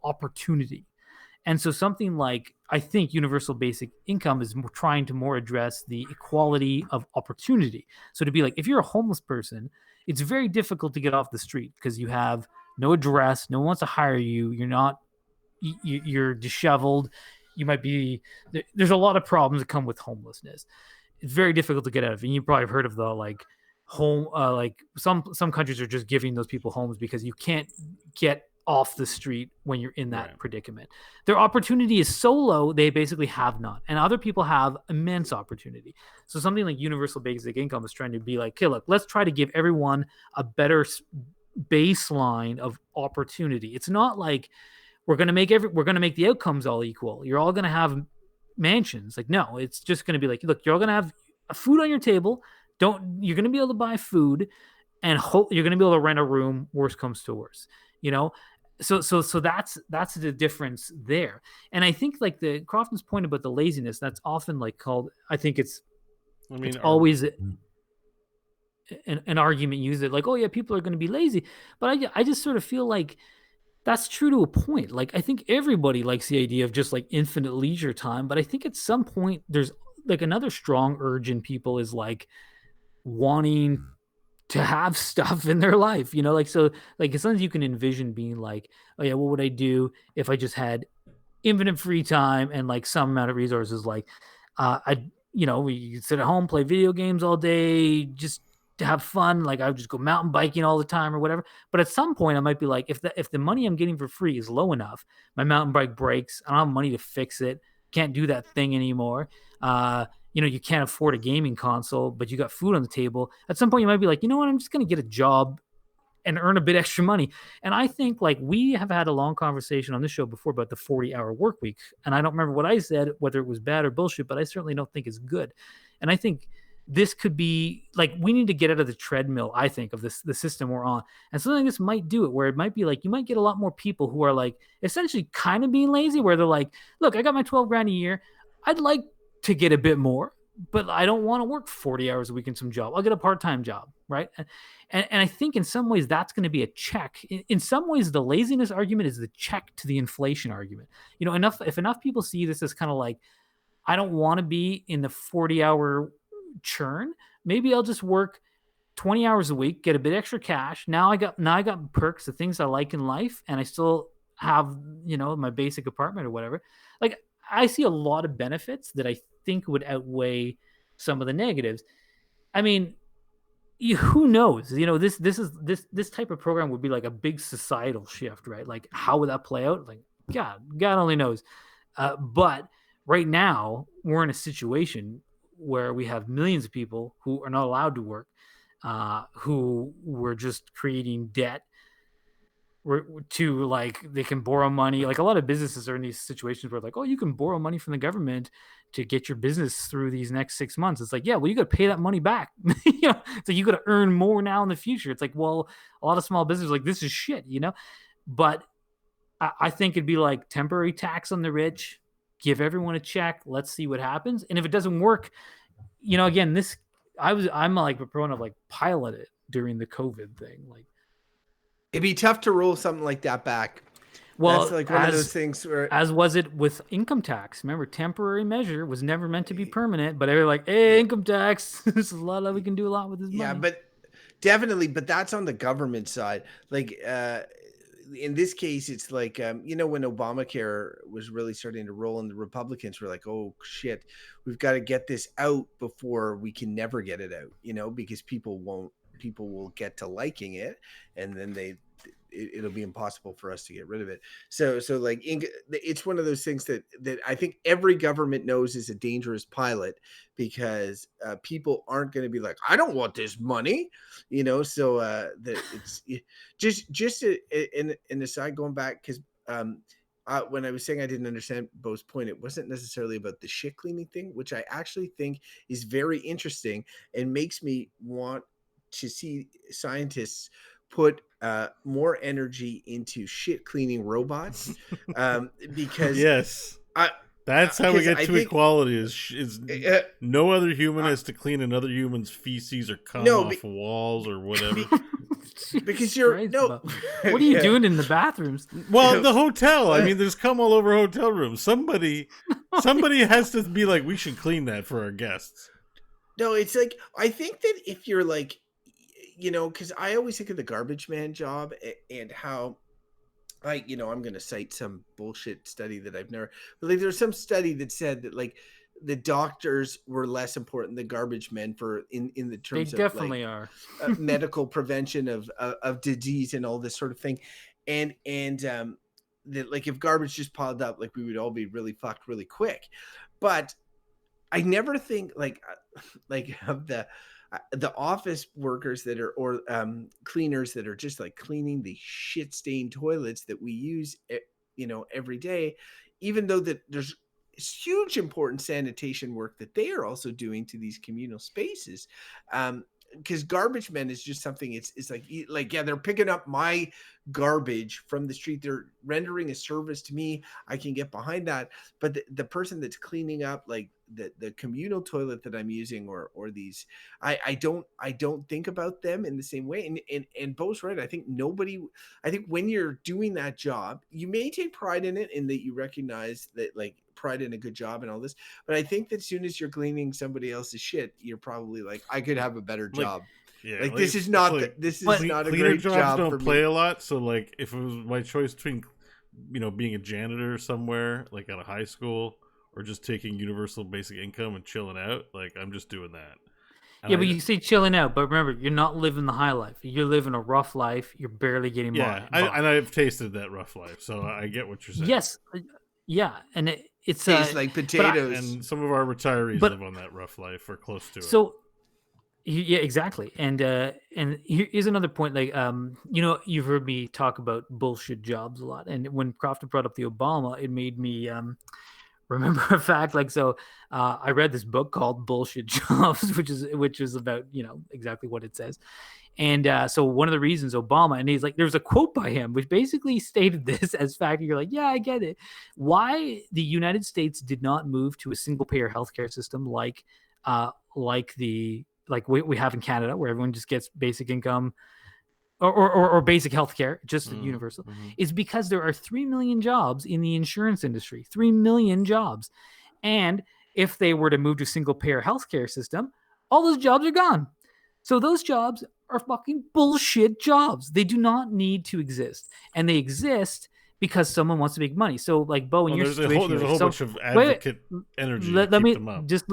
opportunity. And so something like, I think universal basic income is trying to more address the equality of opportunity. So to be like, if you're a homeless person, it's very difficult to get off the street because you have no address, no one wants to hire you, you're disheveled, you might be, there's a lot of problems that come with homelessness. It's very difficult to get out of. And you probably have heard of the like home, like some countries are just giving those people homes because you can't get off the street when you're in that predicament. Their opportunity is so low, they basically have none. And other people have immense opportunity. So something like universal basic income is trying to be like, okay, look, let's try to give everyone a better baseline of opportunity. It's not like we're going to make the outcomes all equal. You're all going to have mansions. Like, no, it's just going to be like, look, you're all going to have food on your table. You're going to be able to buy food, and you're going to be able to rent a room. Worst comes to worst, So that's the difference there. And I think like the Crofton's point about the laziness, that's often like called, I think it's always an argument used that like, oh yeah, people are going to be lazy. But I just sort of feel like that's true to a point. Like, I think everybody likes the idea of just like infinite leisure time. But I think at some point there's like another strong urge in people is like wanting to have stuff in their life, like, so like as long as you can envision being like, oh yeah, what would I do if I just had infinite free time and like some amount of resources? Like, we sit at home, play video games all day, just to have fun. Like I would just go mountain biking all the time or whatever. But at some point I might be like, if the money I'm getting for free is low enough, my mountain bike breaks, I don't have money to fix it, can't do that thing anymore. You can't afford a gaming console, but you got food on the table. At some point you might be like, you know what, I'm just going to get a job and earn a bit extra money. And I think like we have had a long conversation on this show before about the 40-hour work week. And I don't remember what I said, whether it was bad or bullshit, but I certainly don't think it's good. And I think this could be like, we need to get out of the treadmill, I think, of the system we're on. And something like this might do it, where it might be like, you might get a lot more people who are like essentially kind of being lazy, where they're like, look, I got my 12 grand a year. I'd like to get a bit more, but I don't want to work 40 hours a week in some job. I'll get a part-time job, right? And I think in some ways that's going to be a check. In some ways, the laziness argument is the check to the inflation argument. You know, if enough people see this as kind of like, I don't want to be in the 40-hour churn. Maybe I'll just work 20 hours a week, get a bit extra cash. Now I got perks, the things I like in life, and I still have, you know, my basic apartment or whatever. Like, I see a lot of benefits that I think would outweigh some of the negatives. I mean, who knows? You know, this type of program would be like a big societal shift, right? Like, how would that play out? Like, God only knows. But right now, we're in a situation where we have millions of people who are not allowed to work, who were just creating debt to, like, they can borrow money. Like, a lot of businesses are in these situations where like, oh, you can borrow money from the government to get your business through these next 6 months. It's like, yeah, well, you got to pay that money back. You know, it's like, you got to earn more now in the future. It's like, well, a lot of small businesses are like, this is shit, you know. But I think it'd be like temporary tax on the rich, give everyone a check, let's see what happens. And if it doesn't work, you know, again, I'm like a proponent of like pilot it during the COVID thing. Like, It'd be tough to roll something like that back. well, That's like one of those things where, as was it with income tax. Remember, temporary measure was never meant to be permanent, but they were like, hey, income tax, this is a lot of, we can do a lot with this money. yeah, but definitely, but that's on the government side. Like, in this case, it's like, you know, when Obamacare was really starting to roll, and the Republicans were like, oh shit, we've got to get this out before we can never get it out, you know, because people will get to liking it, and then it'll be impossible for us to get rid of it. So like, it's one of those things that I think every government knows is a dangerous pilot, because people aren't going to be like, I don't want this money, you know. So that it's just an aside, going back, because when I was saying I didn't understand Bo's point, it wasn't necessarily about the shit cleaning thing, which I actually think is very interesting and makes me want to see scientists put more energy into shit cleaning robots, because yes, that's how we get to equality. Is no other human has to clean another human's feces or cum off walls or whatever. Because you're what are you doing in the bathrooms? Well, the hotel. I mean, there's cum all over hotel rooms. Somebody has to be like, we should clean that for our guests. No, it's like, I think that if you're like, you know, because I always think of the garbage man job, and how, like, you know, I'm going to cite some bullshit study that I've never, but like, there's some study that said that like the doctors were less important than garbage men for in the terms they definitely of like, are medical prevention of disease and all this sort of thing, and that, like, if garbage just piled up, like, we would all be really fucked really quick. But I never think like of the office workers that are, or cleaners that are just like cleaning the shit stained toilets that we use, you know, every day, even though that there's huge important sanitation work that they are also doing to these communal spaces. Because garbage men is just something, it's like, yeah, they're picking up my garbage from the street, they're rendering a service to me, I can get behind that. But the person that's cleaning up like the communal toilet that I'm using, or these, I don't think about them in the same way. And Bo's right. I think when you're doing that job, you may take pride in it, in that you recognize that, like, pride in a good job and all this, but I think that as soon as you're cleaning somebody else's shit, you're probably like, I could have a better job. Yeah, like this is not a great job don't for play me. a lot. So like, if it was my choice between, you know, being a janitor somewhere like at a high school, or just taking universal basic income and chilling out, like, I'm just doing that. And yeah, but you say chilling out, but remember, you're not living the high life. You're living a rough life. You're barely getting by. And I've tasted that rough life, so I get what you're saying. Yes, yeah, and it's tastes like potatoes. And some of our retirees live on that rough life, or close to it. So, yeah, exactly. And here's another point. Like, you know, you've heard me talk about bullshit jobs a lot, and when Crofton brought up the Obama, it made me remember a fact like so. I read this book called Bullshit Jobs, which is about exactly what it says. And so one of the reasons Obama, and he's like, there's a quote by him which basically stated this as fact. You're like, yeah, I get it. Why the United States did not move to a single payer healthcare system like we have in Canada, where everyone just gets basic income or basic healthcare, just universal, is because there are 3 million jobs in the insurance industry, 3 million jobs. And if they were to move to single payer healthcare system, all those jobs are gone. So those jobs are fucking bullshit jobs. They do not need to exist. And they exist because someone wants to make money. So like Bo, in your situation, there's a whole bunch of advocate energy to keep them up. Just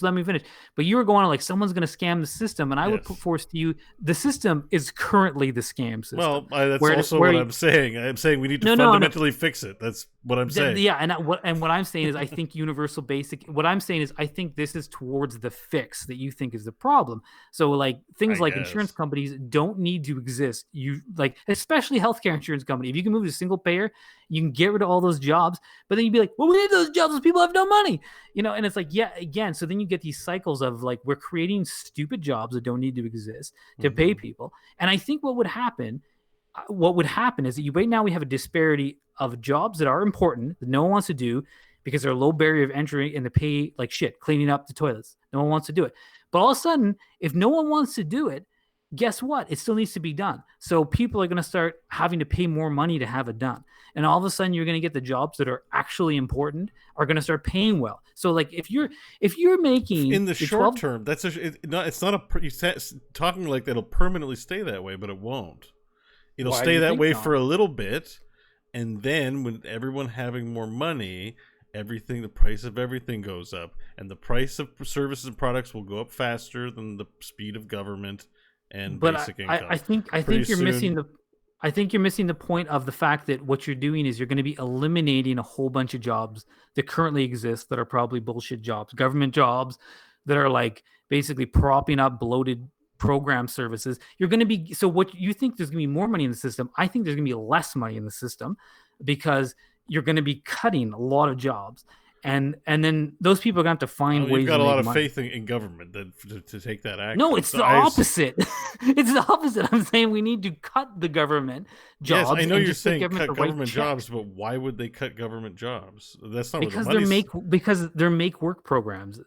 let me finish. But you were going on like someone's going to scam the system, and I would put forth to you, the system is currently the scam system. Well, that's also what I'm saying. I'm saying we need to fundamentally fix it. That's what I'm saying. Yeah, and what I'm saying is I think universal basic. What I'm saying is I think this is towards the fix that you think is the problem. So like things like insurance companies don't need to exist. You like especially healthcare insurance company. If you can move to single payer, you can get rid of all those jobs. But then you'd be like, well, we need those jobs because people have no money, And it's like, yeah, again. So then you get these cycles of like we're creating stupid jobs that don't need to exist to pay people. And I think what would happen is that right now we have a disparity of jobs that are important that no one wants to do because they're a low barrier of entry and they pay like shit, cleaning up the toilets. No one wants to do it. But all of a sudden, if no one wants to do it, guess what? It still needs to be done. So people are going to start having to pay more money to have it done. And all of a sudden, you're going to get the jobs that are actually important are going to start paying well. So like if you're making in the short term, it's not you're talking like that'll permanently stay that way, but it won't. It'll stay that way for a little bit, and then when everyone having more money, the price of everything goes up, and the price of services and products will go up faster than the speed of government and basic income. I think you're missing the point of the fact that what you're doing is you're going to be eliminating a whole bunch of jobs that currently exist that are probably bullshit jobs, government jobs that are like basically propping up bloated program services. You're going to be, so what you think there's going to be more money in the system. I think there's going to be less money in the system because you're going to be cutting a lot of jobs. And then those people are going to have to find ways to make money. You've got a lot of faith in government to take that action. No, it's the opposite. It's the opposite. I'm saying we need to cut the government jobs. Yes, I know you're saying cut government jobs, but why would they cut government jobs? That's not because they're make work programs.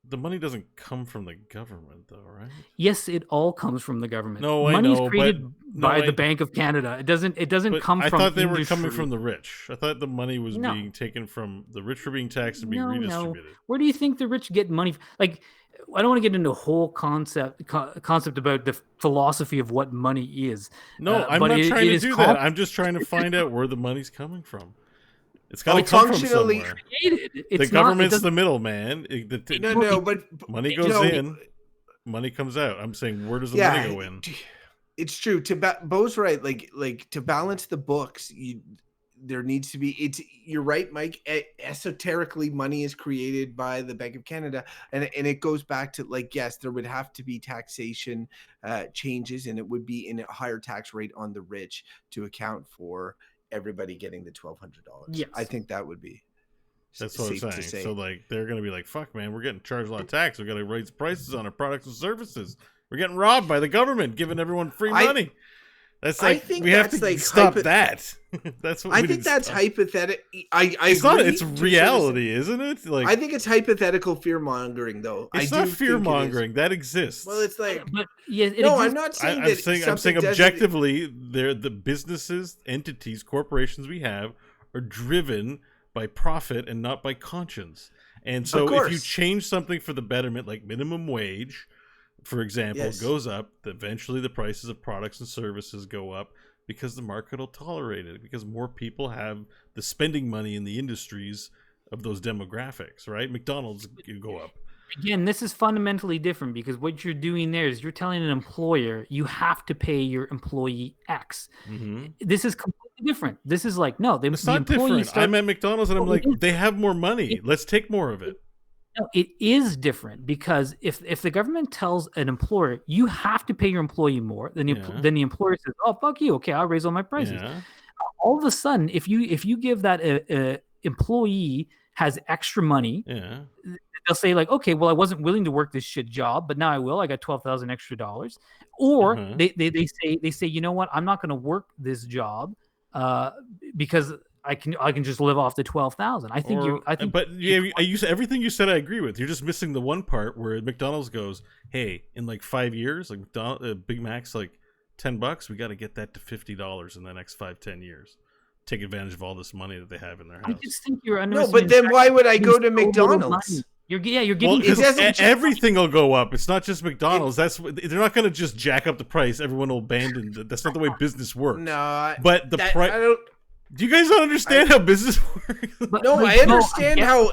The money doesn't come from the government, though, right? Yes, it all comes from the government. No, money is created by the Bank of Canada. It doesn't come from. I thought they were coming from the rich. I thought the money was being taken from the rich for being taxed and being redistributed. No. Where do you think the rich get money? Like, I don't want to get into a whole concept about the philosophy of what money is. No, I'm not trying to do that. I'm just trying to find out where the money's coming from. It's got to come from somewhere. The government's the middleman. But money goes in, money comes out. I'm saying, where does the money go in? It's true. Bo's right. Like to balance the books, there needs to be. You're right, Mike. Esoterically, money is created by the Bank of Canada, and it goes back to like, yes, there would have to be taxation changes, and it would be in a higher tax rate on the rich to account for everybody getting the $1,200. Yes. I think that would be. That's what I'm saying. So like they're going to be like, fuck, man, we're getting charged a lot of tax. We got to raise prices on our products and services. We're getting robbed by the government, giving everyone free money. That's like we have to stop that. That's what I think that's hypothetical. It's not. It's reality, isn't it? Like I think it's hypothetical fear mongering, though. It's not fear mongering. That exists. Well, it's like, but yeah, I'm not saying that. I'm saying objectively, they're the businesses, entities, corporations we have are driven by profit and not by conscience. And so, if you change something for the betterment, like minimum wage, for example, goes up, eventually the prices of products and services go up because the market will tolerate it, because more people have the spending money in the industries of those demographics, right? McDonald's go up. Again, this is fundamentally different because what you're doing there is you're telling an employer you have to pay your employee X. Mm-hmm. This is completely different. This is like, no, it's not different. I'm at McDonald's and I'm like, they have more money. Let's take more of it. No, it is different because if the government tells an employer you have to pay your employee more, then the employer says, "Oh, fuck you. Okay, I'll raise all my prices." Yeah. All of a sudden, if you give that employee has extra money, Yeah. they'll say like, okay, well, I wasn't willing to work this shit job, but now I will. I got $12,000 extra dollars. Or Uh-huh. they say, you know what? I'm not going to work this job because I can just live off the 12,000. I think but yeah, everything you said I agree with. You're just missing the one part where McDonald's goes, hey, in like 5 years, like Big Mac's like $10, we got to get that to $50 in the next 5-10 years. Take advantage of all this money that they have in their house. I just think you're No, but then why would I go to McDonald's? You're getting everything will go up. It's not just McDonald's. They're not going to just jack up the price. Everyone will abandon it. That's not the way business works. No, but the price. Do you guys not understand how business works? No, I understand how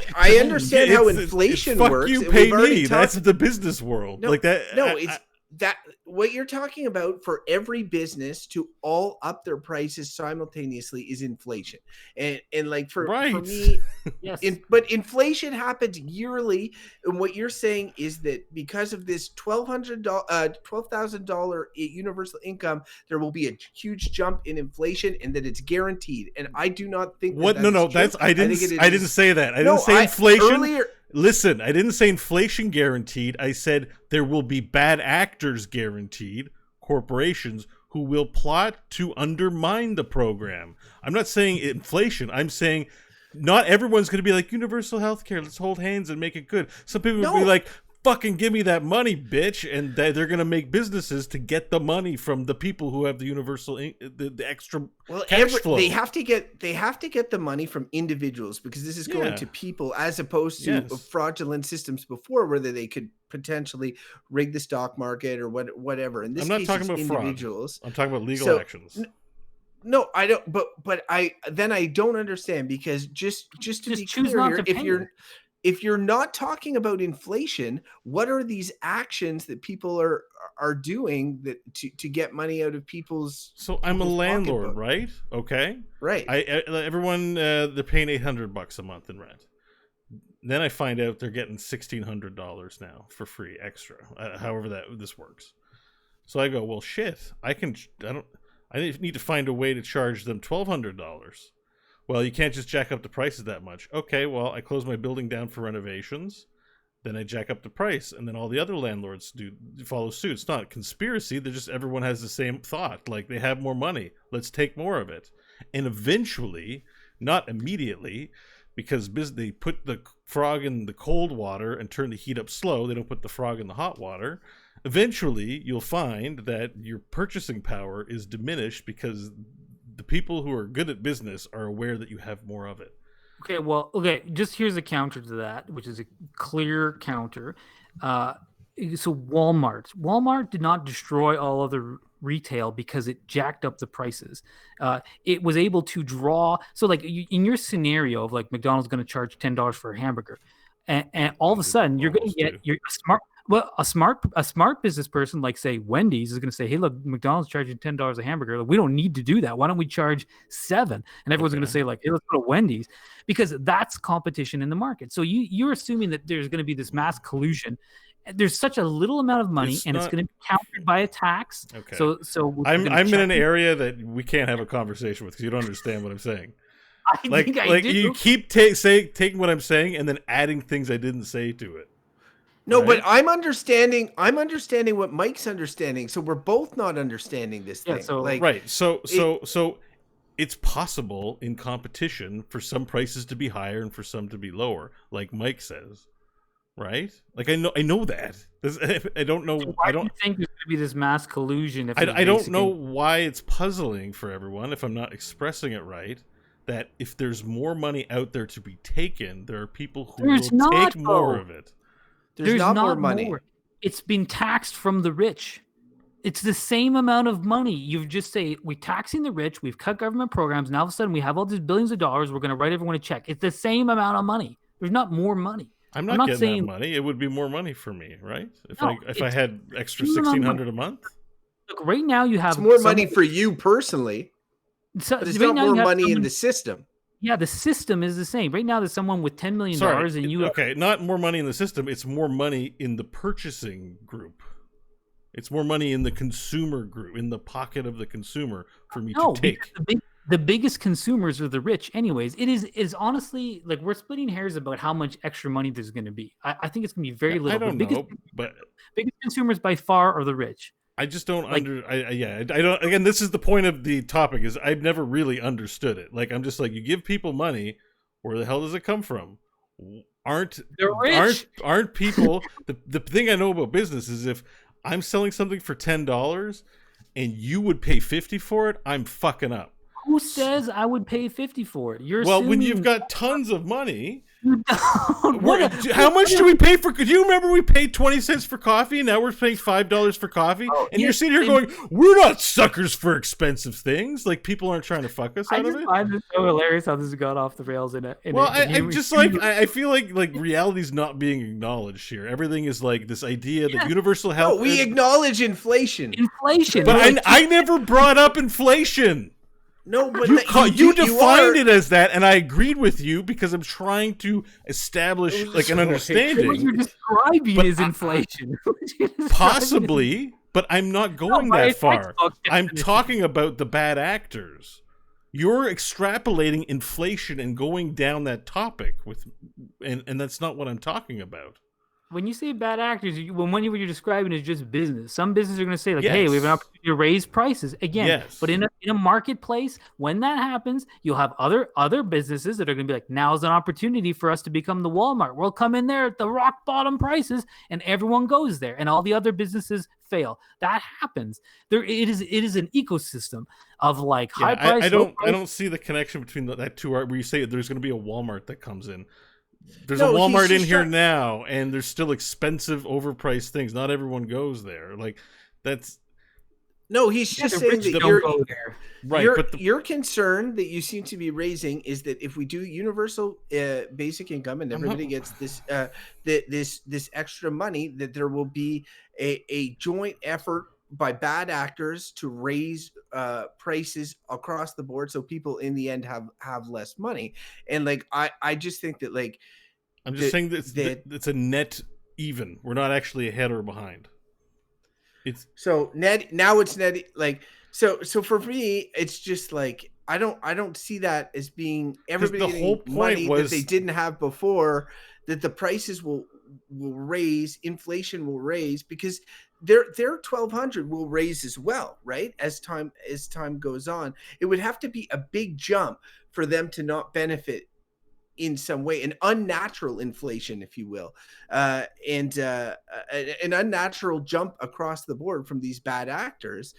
inflation works. You pay me. That's the business world. No, like that. No, it's that what you're talking about for every business to all up their prices simultaneously is inflation. And like for me, yes. But inflation happens yearly. And what you're saying is that because of this $12,000 universal income, there will be a huge jump in inflation and that it's guaranteed. And I do not think I didn't say that. I didn't say inflation. Listen, I didn't say inflation guaranteed. I said there will be bad actors guaranteed, corporations who will plot to undermine the program. I'm not saying inflation. I'm saying not everyone's going to be like universal health care. Let's hold hands and make it good. Some people will be like, fucking give me that money, bitch. And they're going to make businesses to get the money from the people who have the universal, the extra cash flow. They have to get the money from individuals because this is going to people as opposed to fraudulent systems before where they could potentially rig the stock market or whatever. In this I'm not case, talking about individuals. Fraud. I'm talking about legal actions. No, I don't. But I don't understand because just to be clear here, if you're not talking about inflation, what are these actions that people are doing that to get money out of people's? So I'm a landlord, right? Okay, right. Everyone they're paying $800 a month in rent. Then I find out they're getting $1,600 now for free extra, however this works. So I go, well, shit. I need to find a way to charge them $1,200. Well, you can't just jack up the prices that much. Okay, well, I close my building down for renovations. Then I jack up the price. And then all the other landlords follow suit. It's not a conspiracy. They're just everyone has the same thought. Like, they have more money. Let's take more of it. And eventually, not immediately, because they put the frog in the cold water and turn the heat up slow. They don't put the frog in the hot water. Eventually, you'll find that your purchasing power is diminished because the people who are good at business are aware that you have more of it. Okay, just here's a counter to that, which is a clear counter. So Walmart did not destroy all other retail because it jacked up the prices. It was able to draw. So like in your scenario of like McDonald's going to charge $10 for a hamburger, and all of a sudden you're going to get a smart business person like say Wendy's is going to say, hey, look, McDonald's charging $10 a hamburger. Like, we don't need to do that. Why don't we charge $7? And everyone's going to say like, hey, let's go to Wendy's, because that's competition in the market. So you're assuming that there's going to be this mass collusion. There's such a little amount of money, it's going to be countered by a tax. Okay. So I'm in an area that we can't have a conversation with because you don't understand what I'm saying. I think I do. You keep taking what I'm saying and then adding things I didn't say to it. No, right? But I'm understanding what Mike's understanding. So we're both not understanding this thing. So it's possible in competition for some prices to be higher and for some to be lower, like Mike says. Right? Like I know that. I don't know. So why do you think there's going to be this mass collusion? I don't know why it's puzzling for everyone if I'm not expressing it right. That if there's more money out there to be taken, there are people who will take more of it. There's not more money. It's been taxed from the rich. It's the same amount of money. You've just say we're taxing the rich. We've cut government programs. Now all of a sudden we have all these billions of dollars. We're going to write everyone a check. It's the same amount of money. There's not more money. I'm not getting saying that money. It would be more money for me, right? If I had extra $1,600 a month. Look, right now you have it's more money for you personally. But it's not more money in the system. Yeah, the system is the same. Right now, there's someone with $10 million and you... Okay, not more money in the system. It's more money in the purchasing group. It's more money in the consumer group, in the pocket of the consumer for me to take. the biggest consumers are the rich anyways. It is honestly like we're splitting hairs about how much extra money there's going to be. I think it's going to be very little. I don't know, but biggest consumers by far are the rich. I just don't Like- I don't. Again, this is the point of the topic. Is I've never really understood it. Like I'm just like, you give people money, where the hell does it come from? Aren't They're rich. aren't people? The thing I know about business is if I'm selling something for $10 and you would pay 50 for it, I'm fucking up. Who says I would pay 50 for it? You're Well, when assuming you've got tons of money, you don't. how much do we pay for? Do you remember we paid 20 cents for coffee? And now we're paying $5 for coffee, and you're sitting here going, "We're not suckers for expensive things. Like people aren't trying to fuck us I out of just it." find this so hilarious how this has got off the rails I'm just like I feel like reality's not being acknowledged here. Everything is like this idea that universal health. No, we acknowledge inflation. But I never brought up inflation. No, but You defined it as that, and I agreed with you because I'm trying to establish like an understanding. What you're describing is inflation. Possibly, but I'm not going that far. I'm definition. talking about the bad actors. You're extrapolating inflation and going down that topic and that's not what I'm talking about. When you say bad actors, what you're describing is just business. Some businesses are going to say, like, hey, Yes. we have an opportunity to raise prices again. Yes. But in a marketplace, when that happens, you'll have other businesses that are going to be like, now's an opportunity for us to become the Walmart. We'll come in there at the rock bottom prices, and everyone goes there, and all the other businesses fail. That happens. It is an ecosystem of like high price. I don't see the connection between that two where you say there's going to be a Walmart that comes in. There's a Walmart in here now, and there's still expensive, overpriced things. Not everyone goes there. Like that's no. He's just saying that your concern that you seem to be raising is that if we do universal basic income and everybody gets this this extra money, that there will be a joint effort by bad actors to raise prices across the board, so people in the end have less money. And like I just think that like I'm just saying that it's a net even. We're not actually ahead or behind. It's so net now. It's net like so for me. It's just like I don't see that as being everybody the whole getting point money was that they didn't have before. That the prices will raise, inflation will raise because their 1,200 will raise as well, right? As time goes on, it would have to be a big jump for them to not benefit in some way, an unnatural inflation, if you will, and an unnatural jump across the board from these bad actors.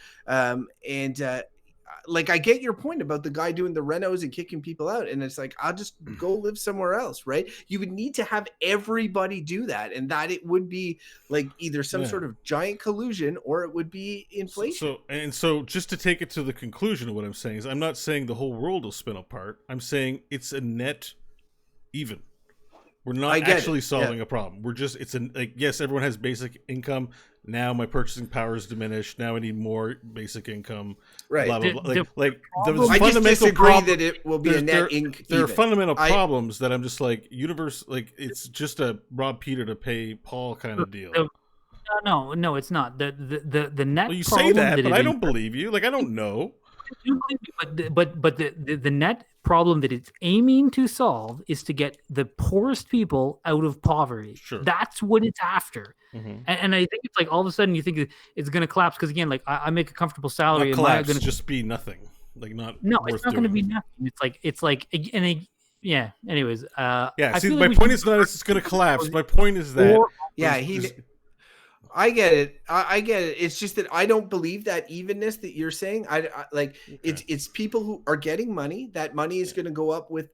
Like I get your point about the guy doing the renos and kicking people out, and it's like I'll just go live somewhere else, right? You would need to have everybody do that, and that it would be like either some sort of giant collusion or it would be inflation. So just to take it to the conclusion of what I'm saying is, I'm not saying the whole world will spin apart. I'm saying it's a net even. We're not actually solving a problem. We're just yes, everyone has basic income. Now my purchasing power is diminished. Now I need more basic income. Right. Blah, blah, blah. I just disagree that it will be a net income. There are fundamental problems that I'm just like it's just a rob Peter to pay Paul kind of deal. No, it's not. The net. Well, you say that, but I don't believe you. Like I don't know. But the net problem that it's aiming to solve is to get the poorest people out of poverty. Sure. That's what it's after. Mm-hmm. And I think it's like all of a sudden you think it's going to collapse because again, like I make a comfortable salary. Not collapse, it's just be nothing. Like not. No, worth it's not going to be doing. nothing. It's like yeah. Anyways, yeah. See, my point is not it's going to collapse. My point is that I get it. I get it. It's just that I don't believe that evenness that you're saying. I like it's people who are getting money. That money is going to go up with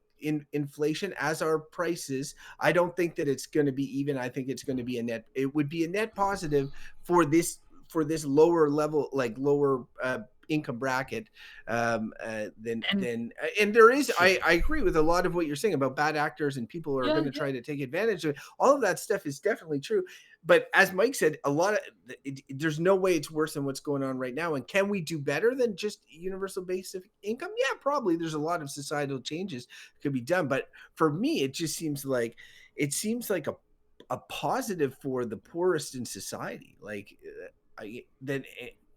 inflation as our prices. I don't think that it's going to be even. I think it's going to be a net. It would be a net positive for this lower level, like lower income bracket and there is I agree with a lot of what you're saying about bad actors and people are going to try to take advantage of it. All of that stuff is definitely true, but as Mike said, a lot of there's no way it's worse than what's going on right now. And can we do better than just universal basic income? Yeah, probably. There's a lot of societal changes that could be done, but for me it just seems like a positive for the poorest in society. Like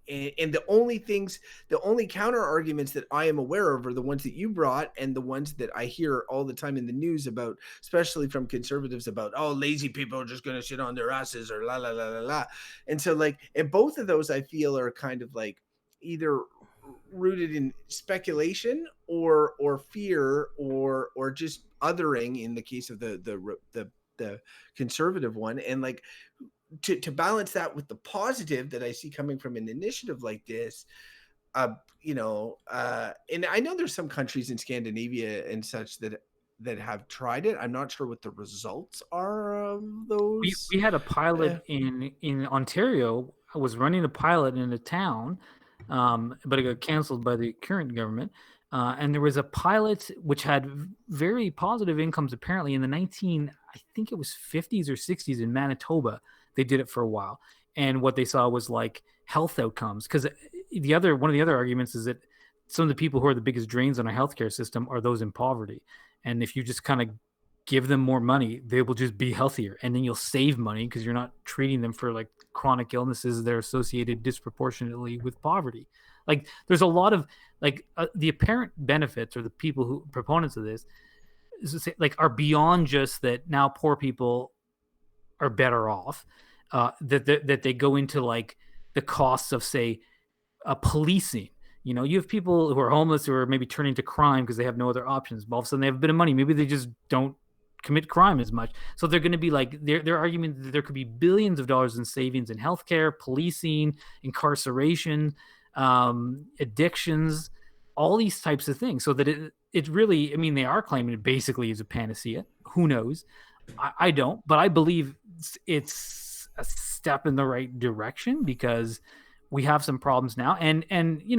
and the only counter arguments that I am aware of are the ones that you brought and the ones that I hear all the time in the news about, especially from conservatives, about, oh, lazy people are just going to sit on their asses or la la la la la. And so like, and both of those I feel are kind of like either rooted in speculation or fear or just othering in the case of the conservative one. And like, to balance that with the positive that I see coming from an initiative like this, and I know there's some countries in Scandinavia and such that have tried it. I'm not sure what the results are of those. We had a pilot in Ontario. I was running a pilot in a town, but it got canceled by the current government. And there was a pilot which had very positive incomes apparently in the I think it was 50s or 60s in Manitoba. They did it for a while, and what they saw was like health outcomes. Because one of the other arguments is that some of the people who are the biggest drains on our healthcare system are those in poverty, and if you just kind of give them more money, they will just be healthier, and then you'll save money because you're not treating them for like chronic illnesses that are associated disproportionately with poverty. Like there's a lot of like the apparent benefits, or the people who proponents of this like are beyond just that now poor people are better off, that they go into like the costs of, say, policing. You have people who are homeless who are maybe turning to crime because they have no other options. But all of a sudden they have a bit of money. Maybe they just don't commit crime as much. So they're going to be like, their argument that there could be billions of dollars in savings in healthcare, policing, incarceration, addictions, all these types of things. So that it really, I mean, they are claiming it basically is a panacea. Who knows? I don't, but I believe it's a step in the right direction because we have some problems now. And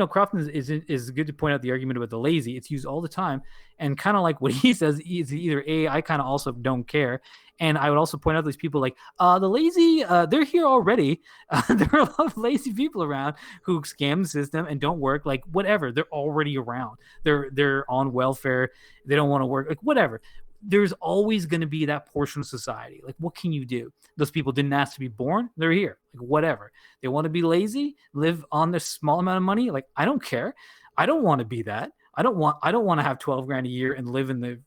Crofton is good to point out the argument about the lazy. It's used all the time, and kind of like what he says is either I kind of also don't care. And I would also point out these people like the lazy, they're here already. There are a lot of lazy people around who scam the system and don't work. Like whatever, they're already around. They're on welfare. They don't want to work. Like whatever. There's always going to be that portion of society. Like, what can you do? Those people didn't ask to be born. They're here. Like, whatever. They want to be lazy, live on this small amount of money. Like, I don't care. I don't want to be that. I don't want to have 12 grand a year and live in the,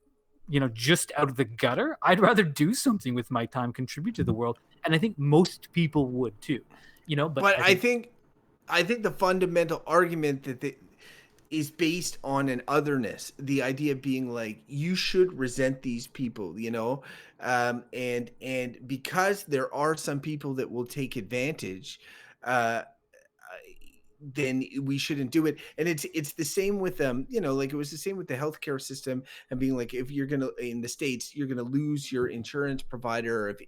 just out of the gutter. I'd rather do something with my time, contribute to the world. And I think most people would too, but I think the fundamental argument that is based on an otherness, the idea being like you should resent these people, and because there are some people that will take advantage, then we shouldn't do it. And it's the same with like it was the same with the healthcare system and being like, if you're gonna in the States, you're gonna lose your insurance provider.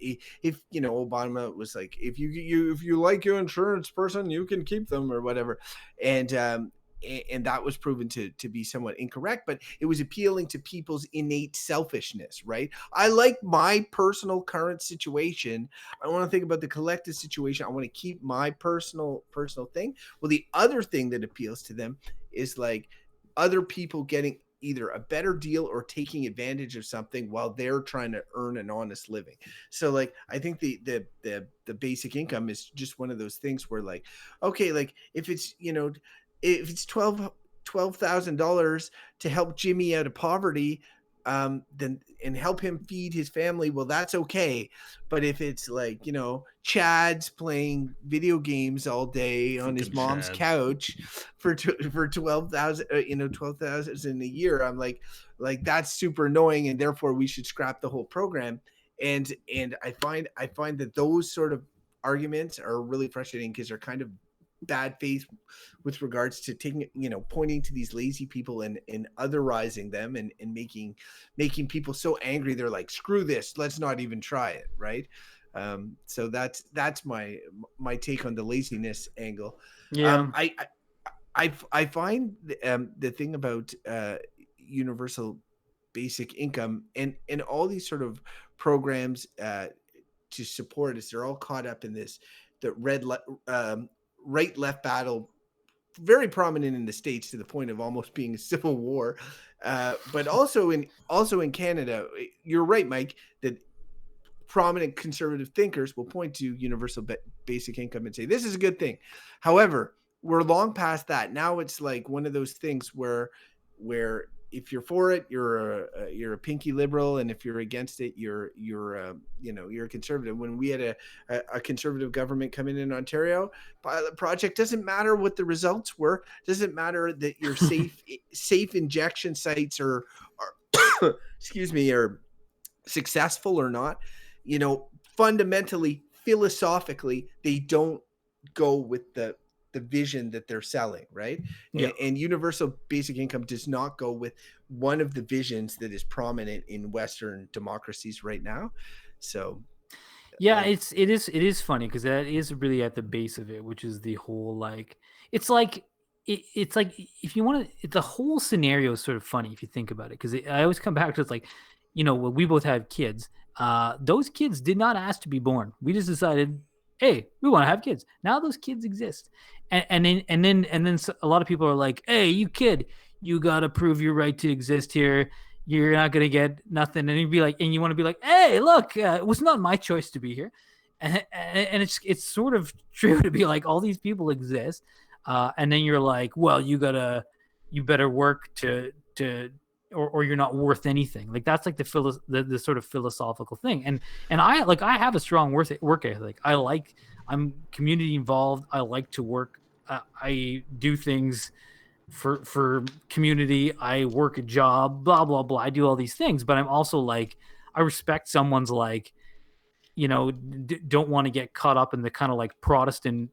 If Obama was like, if you like your insurance person, you can keep them or whatever, and that was proven to be somewhat incorrect, but it was appealing to people's innate selfishness, right? I like my personal current situation. I want to think about the collective situation. I want to keep my personal thing. Well, the other thing that appeals to them is like other people getting either a better deal or taking advantage of something while they're trying to earn an honest living. So like, I think the basic income is just one of those things where like, okay, like if it's, if it's $12,000 to help Jimmy out of poverty, then and help him feed his family, well, that's okay. But if it's like Chad's playing video games all day on his mom's couch for 12,000, 12,000 a year, I'm like that's super annoying, and therefore we should scrap the whole program. And I find that those sort of arguments are really frustrating because they're kind of bad faith with regards to taking, pointing to these lazy people and otherizing them and making people so angry they're like, screw this, let's not even try it, right? So that's my take on the laziness angle. Yeah. I find the thing about universal basic income and all these sort of programs to support us, they're all caught up in this right left battle, very prominent in the States to the point of almost being a civil war, but also in Canada. You're right, Mike, that prominent conservative thinkers will point to universal basic income and say this is a good thing. However, we're long past that. Now it's like one of those things where if you're for it, you're a pinky liberal, and if you're against it, you're a conservative. When we had a conservative government come in Ontario, pilot project, doesn't matter what the results were, doesn't matter that your safe injection sites are excuse me, are successful or not. Fundamentally, philosophically, they don't go with the vision that they're selling, right? Yeah. And universal basic income does not go with one of the visions that is prominent in Western democracies right now. So Yeah, it is funny because that is really at the base of it, which is the whole like it's like it's like if you want to, the whole scenario is sort of funny if you think about it, because I always come back to it's like, when we both have kids, those kids did not ask to be born. We just decided, hey, we want to have kids. Now those kids exist, and then a lot of people are like, hey, you kid, you gotta prove your right to exist here. You're not gonna get nothing, and you'd be like, and you want to be like, hey, look, it was not my choice to be here, and it's sort of true to be like, all these people exist, and then you're like, well, you better work or you're not worth anything. Like that's like the sort of philosophical thing, and I have a strong work ethic. I'm community involved. I like to work. I do things for community. I work a job, blah blah blah. I do all these things, but I'm also like, I respect someone's like, don't want to get caught up in the kind of like Protestant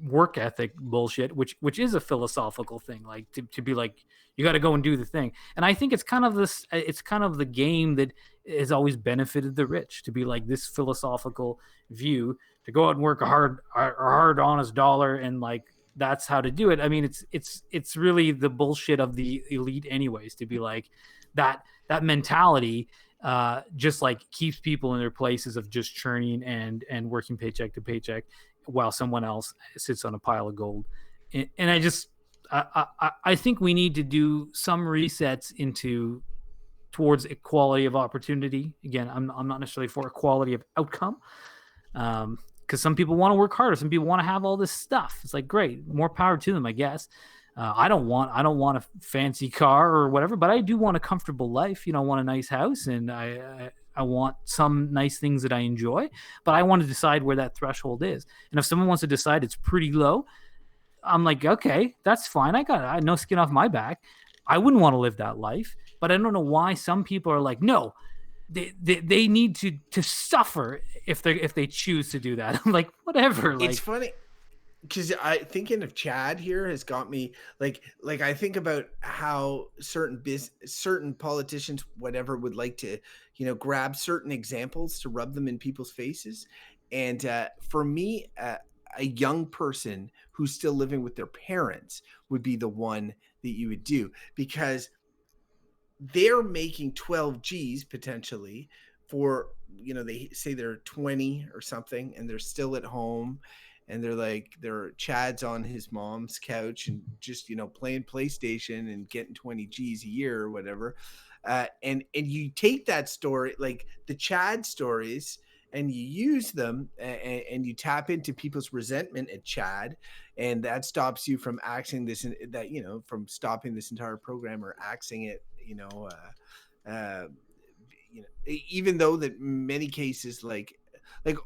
work ethic bullshit, which is a philosophical thing, like to be like, you got to go and do the thing. And I think it's kind of the game that has always benefited the rich, to be like this philosophical view, to go out and work a hard honest dollar, and like that's how to do it. I mean, it's really the bullshit of the elite anyways, to be like that mentality just like keeps people in their places of just churning and working paycheck to paycheck while someone else sits on a pile of gold. And I think we need to do some resets towards equality of opportunity. Again, I'm not necessarily for equality of outcome, because some people want to work harder, some people want to have all this stuff. It's like, great, more power to them, I guess. I don't want a fancy car or whatever, but I do want a comfortable life. I want a nice house, and I want some nice things that I enjoy, but I want to decide where that threshold is. And if someone wants to decide it's pretty low, I'm like, okay, that's fine. I no skin off my back. I wouldn't want to live that life, but I don't know why some people are like, no, they need to suffer if they choose to do that. I'm like, whatever. Like, it's funny because thinking of Chad here has got me like I think about how certain politicians, whatever, would like to grab certain examples to rub them in people's faces. And for me, a young person who's still living with their parents would be the one that you would do, because they're making 12 G's potentially for, they say they're 20 or something, and they're still at home, and they're Chad's on his mom's couch and just, playing PlayStation and getting 20 G's a year or whatever. And you take that story, like the Chad stories, and you use them, and you tap into people's resentment at Chad, and that stops you from axing from stopping this entire program or axing it, even though that in many cases, like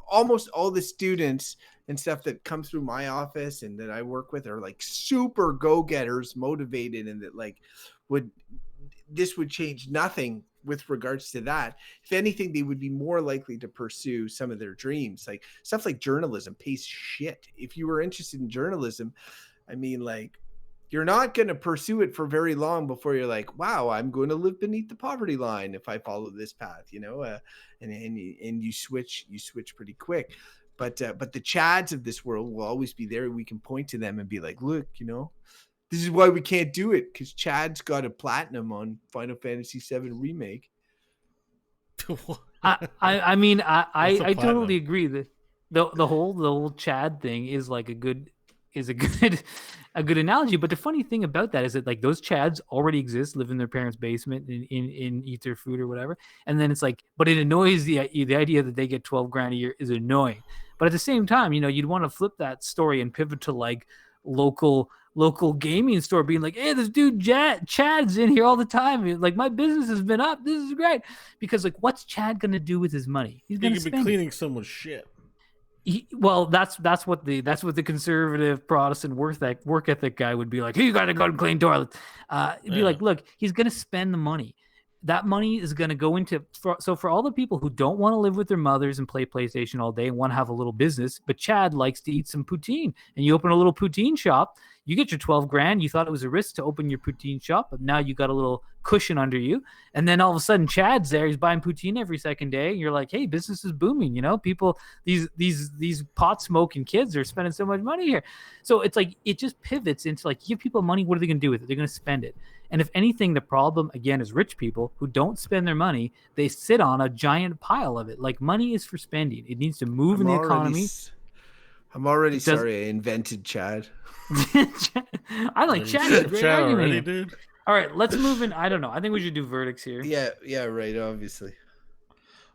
almost all the students and stuff that come through my office and that I work with are like super go-getters, motivated, and that like this would change nothing with regards to that. If anything, they would be more likely to pursue some of their dreams. Like stuff like journalism pays shit. If you were interested in journalism, I mean, like, you're not going to pursue it for very long before you're like, wow, I'm going to live beneath the poverty line if I follow this path, and you switch pretty quick. But the Chads of this world will always be there. We can point to them and be like, look, this is why we can't do it, because Chad's got a platinum on Final Fantasy VII Remake. I mean, I totally agree that the whole Chad thing is like a good analogy. But the funny thing about that is that like those Chads already exist, live in their parents' basement and eat their food or whatever. And then it's like, but it annoys the idea that they get 12 grand a year is annoying. But at the same time, you'd want to flip that story and pivot to like, local gaming store being like, hey, this dude Chad's in here all the time. Like, my business has been up. This is great. Because, like, what's Chad gonna do with his money? He's He gonna could be spend cleaning someone's shit. well, that's what the conservative Protestant work ethic guy would be like. Hey, you got to go and clean toilets. It'd be like, look, he's gonna spend the money. That money is going to go into so for all the people who don't want to live with their mothers and play PlayStation all day and want to have a little business, but Chad likes to eat some poutine, and you open a little poutine shop. You get your 12 grand. You thought it was a risk to open your poutine shop, but now you got a little cushion under you. And then all of a sudden, Chad's there. He's buying poutine every second day. And you're like, hey, business is booming. You know, people, these pot smoking kids are spending so much money here. So it's like it just pivots into like, give people money. What are they going to do with it? They're going to spend it. And if anything, the problem, again, is rich people who don't spend their money. They sit on a giant pile of it. Like, money is for spending. It needs to move in the economy. I'm already sorry I invented Chad. I like Chad. It's a great argument already, here. dude. All right, let's move in. I don't know. I think we should do verdicts here. Yeah, right, obviously.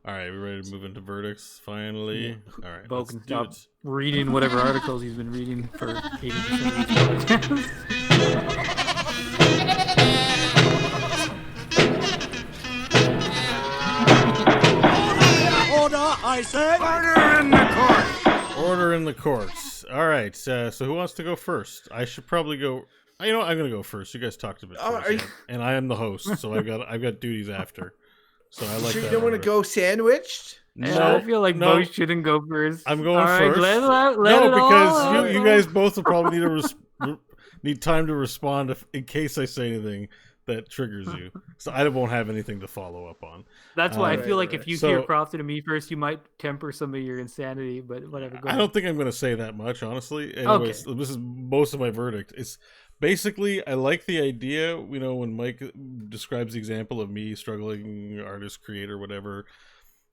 All right, we ready to move into verdicts finally? All right, Bo let's can do stop it. reading whatever articles he's been reading for 80% of these podcasts. I say, order in the court. Order in the courts. All right. So who wants to go first? I should probably go. You know what? I'm gonna go first. You guys talked a bit first, and I am the host, so I've got duties after. So I like. Sure, that you don't want to go sandwiched? No, I feel like Bo shouldn't go first. I'm going first. Let because you guys both will probably need time to respond in case I say anything that triggers you. So I won't have anything to follow up on. That's why I feel like if you hear Crofton and me first, you might temper some of your insanity, but whatever. I don't think I'm going to say that much, honestly. Anyways, This is most of my verdict. It's basically, I like the idea, you know, when Mike describes the example of me struggling artist, creator, whatever,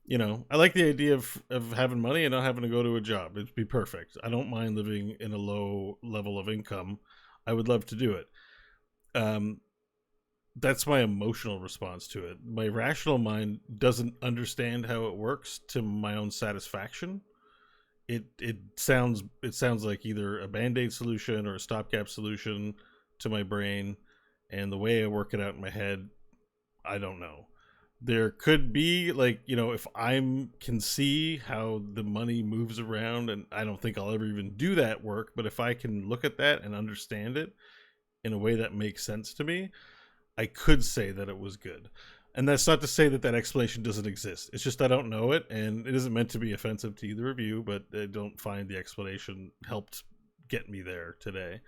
you know, I like the idea of having money and not having to go to a job. It'd be perfect. I don't mind living in a low level of income. I would love to do it. That's my emotional response to it. My rational mind doesn't understand how it works to my own satisfaction. It sounds like either a Band-Aid solution or a stopgap solution to my brain, and the way I work it out in my head, I don't know. There could be, like, you know, if I can see how the money moves around, and I don't think I'll ever even do that work, but if I can look at that and understand it in a way that makes sense to me, I could say that it was good. And that's not to say that that explanation doesn't exist. It's just I don't know it, and it isn't meant to be offensive to either of you, but I don't find the explanation helped get me there today.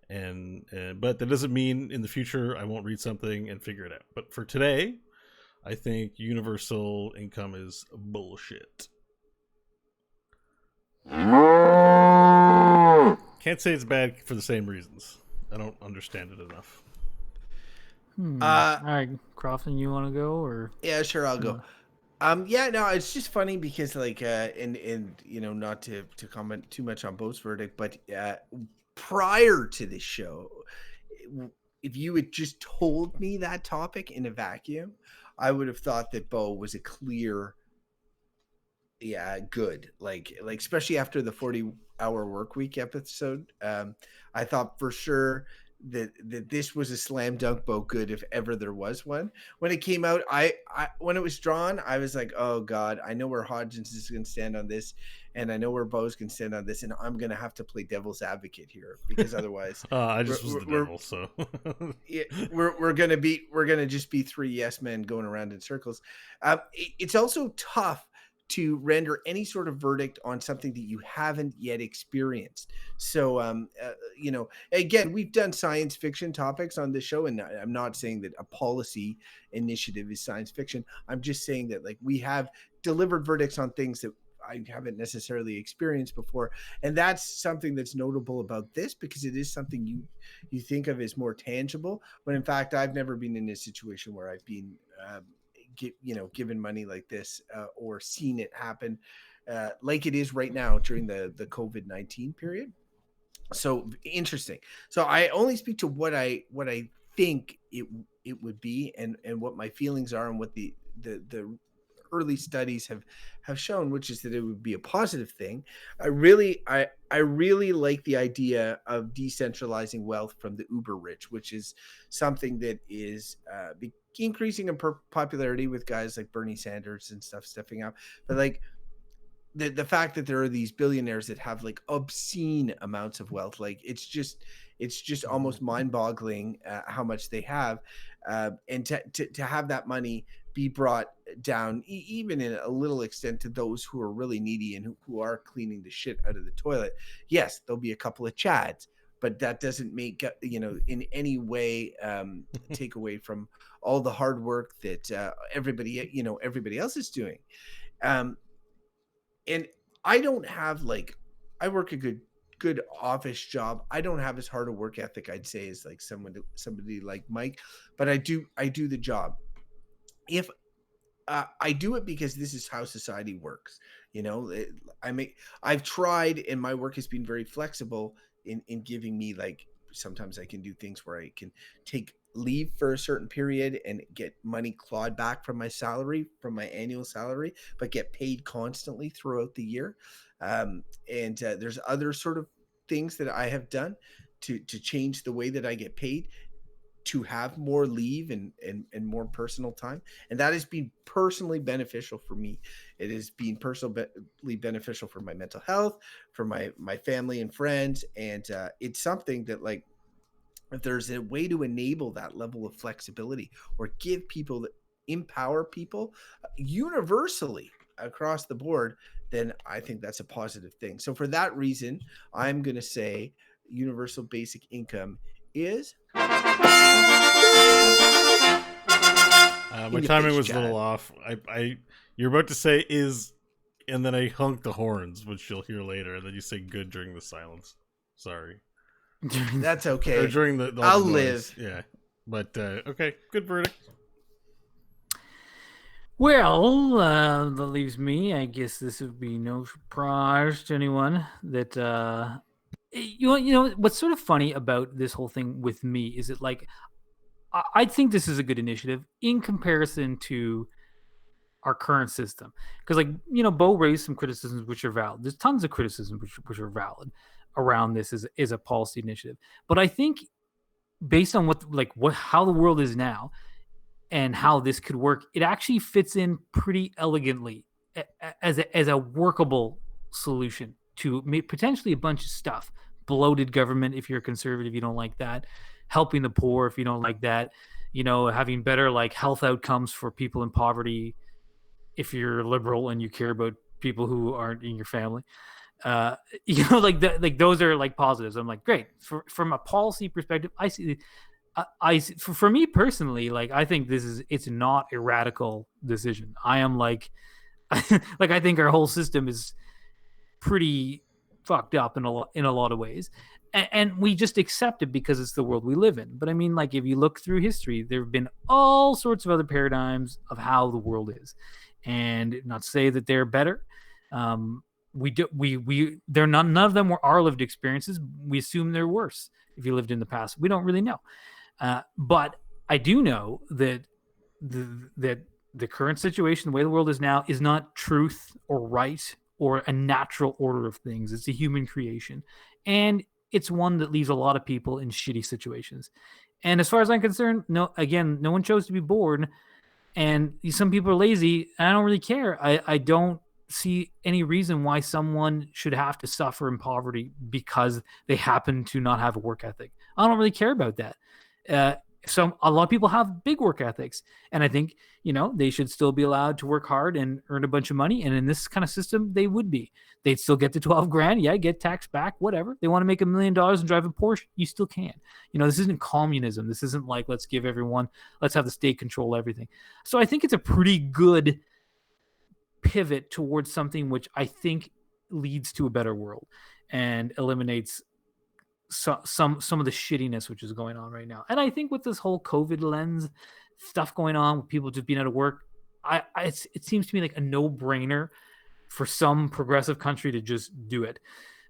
But that doesn't mean in the future I won't read something and figure it out. But for today, I think universal income is bullshit. Can't say it's bad for the same reasons. I don't understand it enough. All right, Crofton, you want to go or? Yeah, sure, I'll go. Yeah, no, it's just funny because like, and you know, not to comment too much on Bo's verdict, but prior to this show, if you had just told me that topic in a vacuum, I would have thought that Bo was a clear, good, like especially after the 40-hour work week episode. I thought for sure that this was a slam dunk Bo good if ever there was one. When it came out, I when it was drawn, I was like, oh God, I know where Hodgins is going to stand on this, and I know where Bo's going to stand on this, and I'm going to have to play devil's advocate here because otherwise, I just was the devil, so yeah, we're going to just be three yes men going around in circles. It's also tough to render any sort of verdict on something that you haven't yet experienced. So, you know, again, we've done science fiction topics on this show, and I'm not saying that a policy initiative is science fiction. I'm just saying that, like, we have delivered verdicts on things that I haven't necessarily experienced before. And that's something that's notable about this, because it is something you think of as more tangible, when in fact, I've never been in a situation where I've been, given money like this, or seen it happen like it is right now during the COVID-19 period. So interesting. So I only speak to what I think it would be, and what my feelings are, and what the early studies have shown, which is that it would be a positive thing. I really like the idea of decentralizing wealth from the uber rich, which is something that is increasing in popularity with guys like Bernie Sanders and stuff stepping up. But like the fact that there are these billionaires that have like obscene amounts of wealth, like it's just almost mind-boggling how much they have, and to have that money be brought down even in a little extent to those who are really needy and who are cleaning the shit out of the toilet. Yes, there'll be a couple of chads, but that doesn't make in any way take away from all the hard work that everybody else is doing. And I don't have I work a good office job. I don't have as hard a work ethic, I'd say, as like somebody like Mike, but I do the job. If I do it because this is how society works. I've tried, and my work has been very flexible in giving me, like, sometimes I can do things where I can take leave for a certain period and get money clawed back from my salary, from my annual salary, but get paid constantly throughout the year. And there's other sort of things that I have done to change the way that I get paid, to have more leave and more personal time. And that has been personally beneficial for me. It has been personally beneficial for my mental health, for my family and friends. And it's something that, like, if there's a way to enable that level of flexibility or give people, empower people universally across the board, then I think that's a positive thing. So for that reason, I'm going to say universal basic income is... my timing was a little off. You're about to say is, and then I honked the horns, which you'll hear later, and then you say good during the silence. Sorry. That's okay. Or during the I'll noise. live. Yeah. But, okay. Good verdict. Well, that leaves me. I guess this would be no surprise to anyone that, you know, what's sort of funny about this whole thing with me is that, like, I think this is a good initiative in comparison to our current system. Because, like, you know, Bo raised some criticisms which are valid. There's tons of criticisms which are valid around this is a policy initiative. But I think based on how the world is now and how this could work, it actually fits in pretty elegantly as a workable solution to potentially a bunch of stuff. Bloated government, if you're a conservative, you don't like that. Helping the poor, if you don't like that. You know, having better, like, health outcomes for people in poverty, if you're liberal and you care about people who aren't in your family. You know, like those are like positives. I'm like, great. From a policy perspective, I see. For me personally, like, I think it's not a radical decision. I am like, like, I think our whole system is pretty fucked up in a lot of ways, and we just accept it because it's the world we live in. But I mean, like, if you look through history, there have been all sorts of other paradigms of how the world is, and not to say that they're better. They're none of them were our lived experiences. We assume they're worse if you lived in the past. We don't really know. But I do know that the current situation, the way the world is now, is not truth or right or a natural order of things. It's a human creation. And it's one that leaves a lot of people in shitty situations. And as far as I'm concerned, no one chose to be born. And some people are lazy. And I don't really care. I don't see any reason why someone should have to suffer in poverty because they happen to not have a work ethic. I don't really care about that. So a lot of people have big work ethics, and I think, you know, they should still be allowed to work hard and earn a bunch of money. And in this kind of system, they would be. They'd still get the 12 grand. Yeah, get taxed back, whatever. They want to make $1 million and drive a Porsche, you still can. You know, this isn't communism. This isn't like, let's have the state control everything. So I think it's a pretty good pivot towards something which I think leads to a better world and eliminates some of the shittiness which is going on right now. And I think with this whole COVID lens stuff going on, with people just being out of work, it seems to me like a no-brainer for some progressive country to just do it.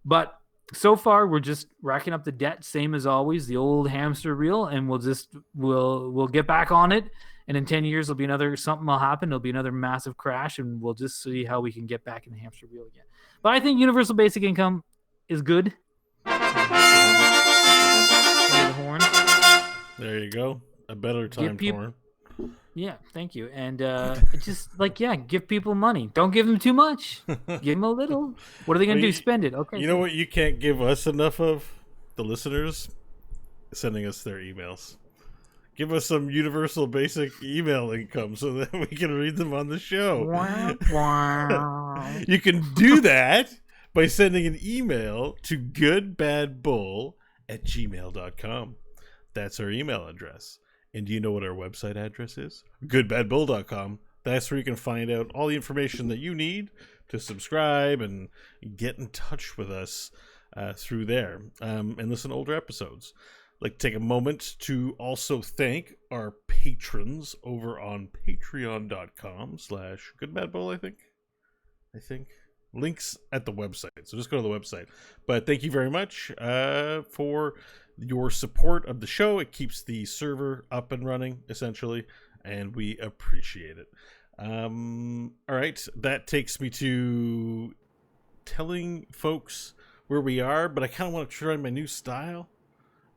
But so far, we're just racking up the debt, same as always, the old hamster wheel, and we'll get back on it And in 10 years, something will happen. There'll be another massive crash, and we'll just see how we can get back in the hamster wheel again. But I think universal basic income is good. The horn. There you go. A better time for it. Yeah, thank you. And just give people money. Don't give them too much. Give them a little. What are they going to do? Spend it. Okay. You know what you can't give us enough of? The listeners sending us their emails. Give us some universal basic email income so that we can read them on the show. You can do that by sending an email to goodbadbull@gmail.com. That's our email address. And do you know what our website address is? goodbadbull.com. That's where you can find out all the information that you need to subscribe and get in touch with us through there and listen to older episodes. I'd like to take a moment to also thank our patrons over on patreon.com/goodbadbull, I think. Links at the website. So just go to the website. But thank you very much for your support of the show. It keeps the server up and running, essentially, and we appreciate it. All right, that takes me to telling folks where we are, but I kind of want to try my new style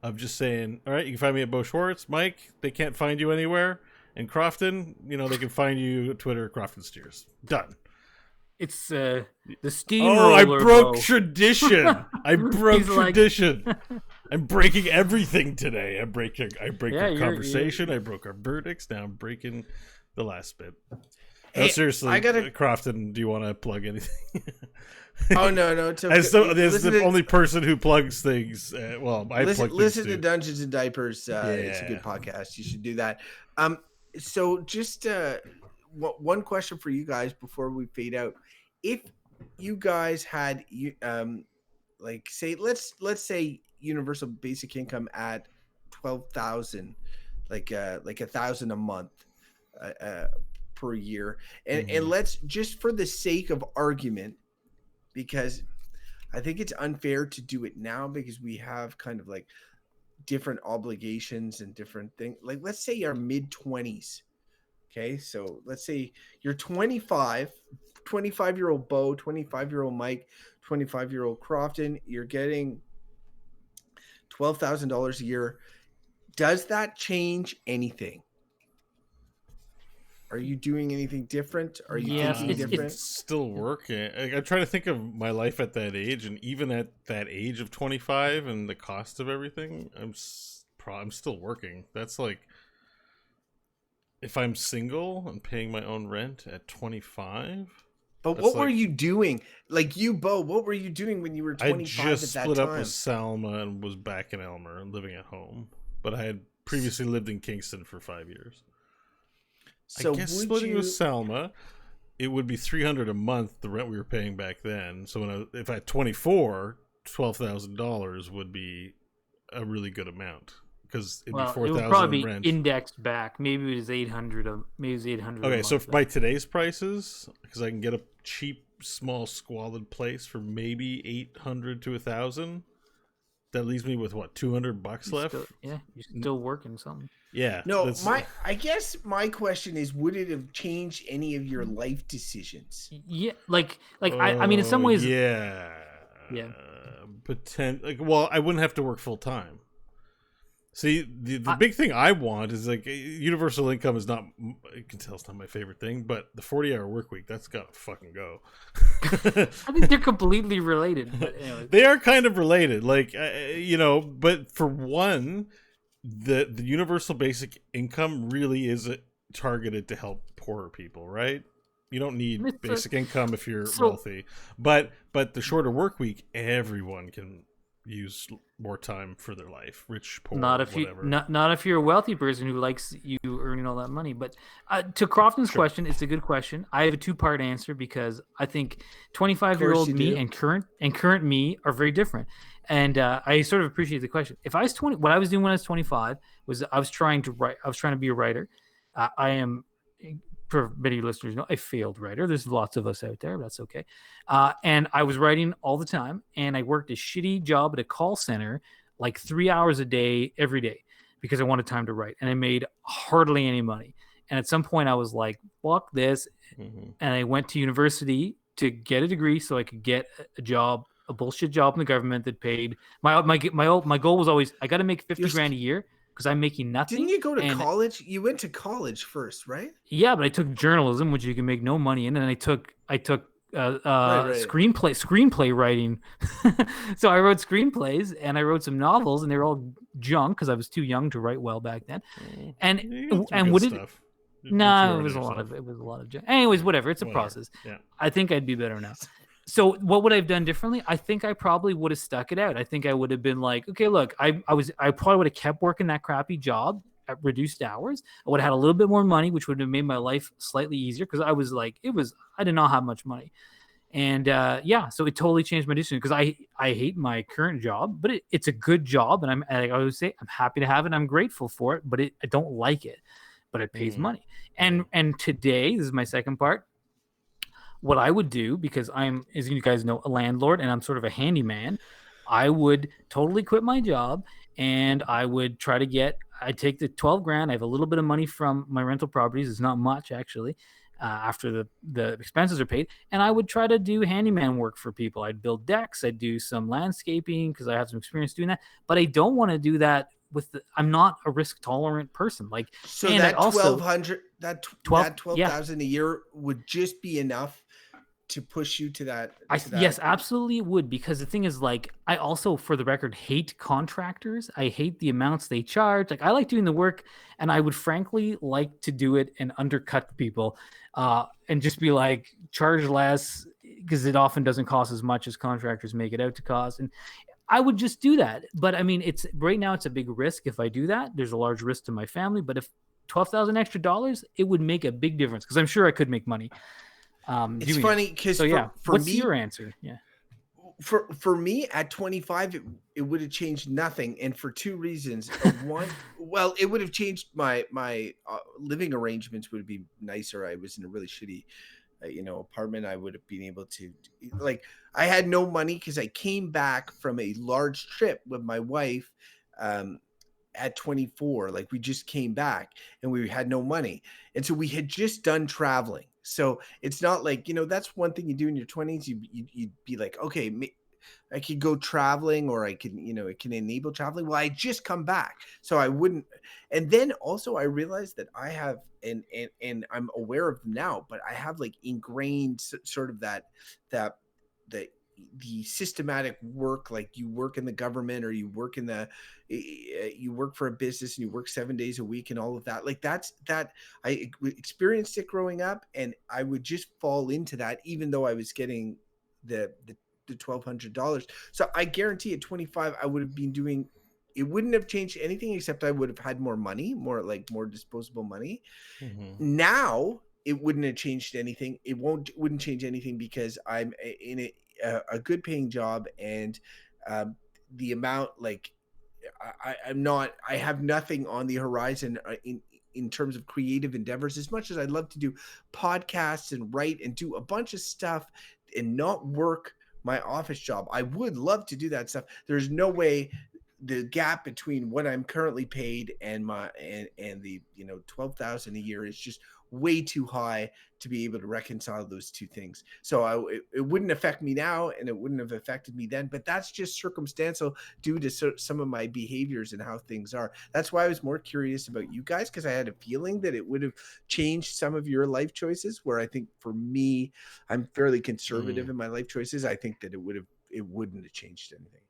of just saying, all right, you can find me at Bo Schwartz. Mike, they can't find you anywhere. And Crofton, they can find you at Twitter, Crofton Steers. Done. It's the steamroller. Oh, I broke tradition. I broke tradition. I'm breaking everything today. I break our conversation. I broke our verdicts. Now I'm breaking the last bit. No, seriously, Crofton, do you want to plug anything? Oh no! As the only person who plugs things. Listen to Dungeons and Diapers. It's a good podcast. You should do that. So just one question for you guys before we fade out. If you guys had let's say universal basic income at 12,000, like $1,000 a month per year, and let's just for the sake of argument, because I think it's unfair to do it now because we have kind of like different obligations and different things. Like let's say you're mid-20s. Okay, so let's say you're 25-year-old Bo, 25-year-old Mike, 25-year-old Crofton. You're getting $12,000 a year. Does that change anything? Are you doing anything different? Are you thinking different? It's still working. I'm trying to think of my life at that age, and even at that age of 25 and the cost of everything, I'm still working. That's like, if I'm single and paying my own rent at 25. But what were you doing? Like you, Bo, what were you doing when you were 25 I just at that split time? up with Salma and was back in Elmer and living at home. But I had previously lived in Kingston for 5 years. So I guess splitting with Salma, it would be $300 a month, the rent we were paying back then. So if I had 24, $12,000 would be a really good amount. Because it'd be $4,000 it would probably rent. Be indexed back. Maybe it was $800. Maybe it was $800. Okay, so by today's prices, because I can get a cheap, small, squalid place for maybe $800 to $1,000, that leaves me with what, $200 left? You're still working something. Yeah. No, I guess my question is, would it have changed any of your life decisions? Yeah, I mean, in some ways, yeah. Well, I wouldn't have to work full time. See, the big thing I want is like universal income is not. You can tell it's not my favorite thing, but the 40-hour work week, that's gotta fucking go. I think they're completely related. But anyway. They are kind of related, But for one, the universal basic income really is targeted to help poorer people, right? You don't need basic income if you're wealthy, but the shorter work week, everyone can use more time for their life, rich, poor, not if you're a wealthy person who likes you earning all that money. But to Crofton's question, it's a good question. I have a 2-part answer because I think 25-year-old me and current me are very different, and I sort of appreciate the question. If I was 20, what I was doing when I was 25 was I was trying to write. I was trying to be a writer. I am, for many listeners know, a failed writer. There's lots of us out there, but that's okay. And I was writing all the time, and I worked a shitty job at a call center, like 3 hours a day, every day, because I wanted time to write. And I made hardly any money. And at some point I was like, fuck this. And I went to university to get a degree so I could get a job, a bullshit job in the government that paid. My goal was always, I got to make 50 grand a year because I'm making nothing. Didn't you go to and college? You went to college first, right? Yeah, but I took journalism, which you can make no money in, and I took Right. screenplay writing. So I wrote screenplays and I wrote some novels, and they were all junk because I was too young to write well back then. And what did stuff. no, it was a lot of junk. Anyways, whatever. It's a process. Yeah. I think I'd be better now. So what would I have done differently? I think I probably would have stuck it out. I think I would have been like, okay, look, I probably would have kept working that crappy job at reduced hours. I would have had a little bit more money, which would have made my life slightly easier because I did not have much money. And so it totally changed my decision because I hate my current job, but it's a good job. And I always say, I'm happy to have it. I'm grateful for it, but I don't like it, but it pays money. And today, this is my second part. What I would do, because I'm, as you guys know, a landlord and I'm sort of a handyman, I would totally quit my job and I would try to I'd take the 12 grand. I have a little bit of money from my rental properties. It's not much actually, after the expenses are paid. And I would try to do handyman work for people. I'd build decks. I'd do some landscaping because I have some experience doing that, but I don't want to do that I'm not a risk tolerant person. Like, so that 1,200, that 12,000 a year would just be enough to push you to that. Yes, absolutely it would. Because the thing is, like, I also, for the record, hate contractors. I hate the amounts they charge. Like, I like doing the work, and I would frankly like to do it and undercut people, and just be like, charge less, because it often doesn't cost as much as contractors make it out to cost. And I would just do that. But I mean, right now it's a big risk if I do that. There's a large risk to my family. But if $12,000 extra dollars, it would make a big difference because I'm sure I could make money. It's funny because what's your answer? Yeah. For me at 25, it would have changed nothing, and for two reasons. One, well, it would have changed my living arrangements would be nicer. I was in a really shitty apartment. I would have been able to, like, I had no money because I came back from a large trip with my wife at 24. Like, we just came back and we had no money, and so we had just done traveling. So it's not like, that's one thing you do in your 20s. You'd be like, okay, I could go traveling, or I can, it can enable traveling. Well, I just come back, so I wouldn't. And then also I realized that I have, and I'm aware of them now, but I have like ingrained sort of the systematic work, like you work in the government or you work for a business and you work 7 days a week and all of that. Like that I experienced it growing up, and I would just fall into that, even though I was getting the $1,200. So I guarantee at 25, I would have been doing, it wouldn't have changed anything except I would have had more money, more disposable money. Now it wouldn't have changed anything. It wouldn't change anything because I'm in a good paying job, and the amount, like, I have nothing on the horizon in terms of creative endeavors. As much as I'd love to do podcasts and write and do a bunch of stuff and not work my office job, I would love to do that stuff. There's no way the gap between what I'm currently paid and the 12,000 a year is just way too high to be able to reconcile those two things. So it wouldn't affect me now, and it wouldn't have affected me then, but that's just circumstantial due to some of my behaviors and how things are. That's why I was more curious about you guys, because I had a feeling that it would have changed some of your life choices, where I think for me, I'm fairly conservative in my life choices. I think that it wouldn't have changed anything.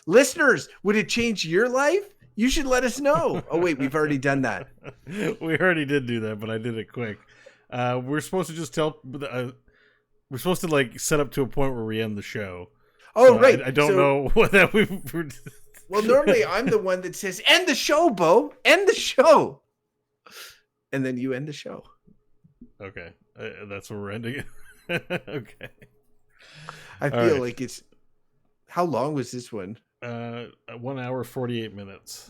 Listeners, would it change your life? You should let us know. Oh, wait, we've already done that. We already did do that, but I did it quick. We're supposed to just tell... we're supposed to, like, set up to a point where we end the show. Oh, so right. I don't know what that we... Well, normally I'm the one that says, end the show, Bo. End the show. And then you end the show. Okay. That's where we're ending it. Okay. I feel like it's... How long was this one? 1 hour, 48 minutes.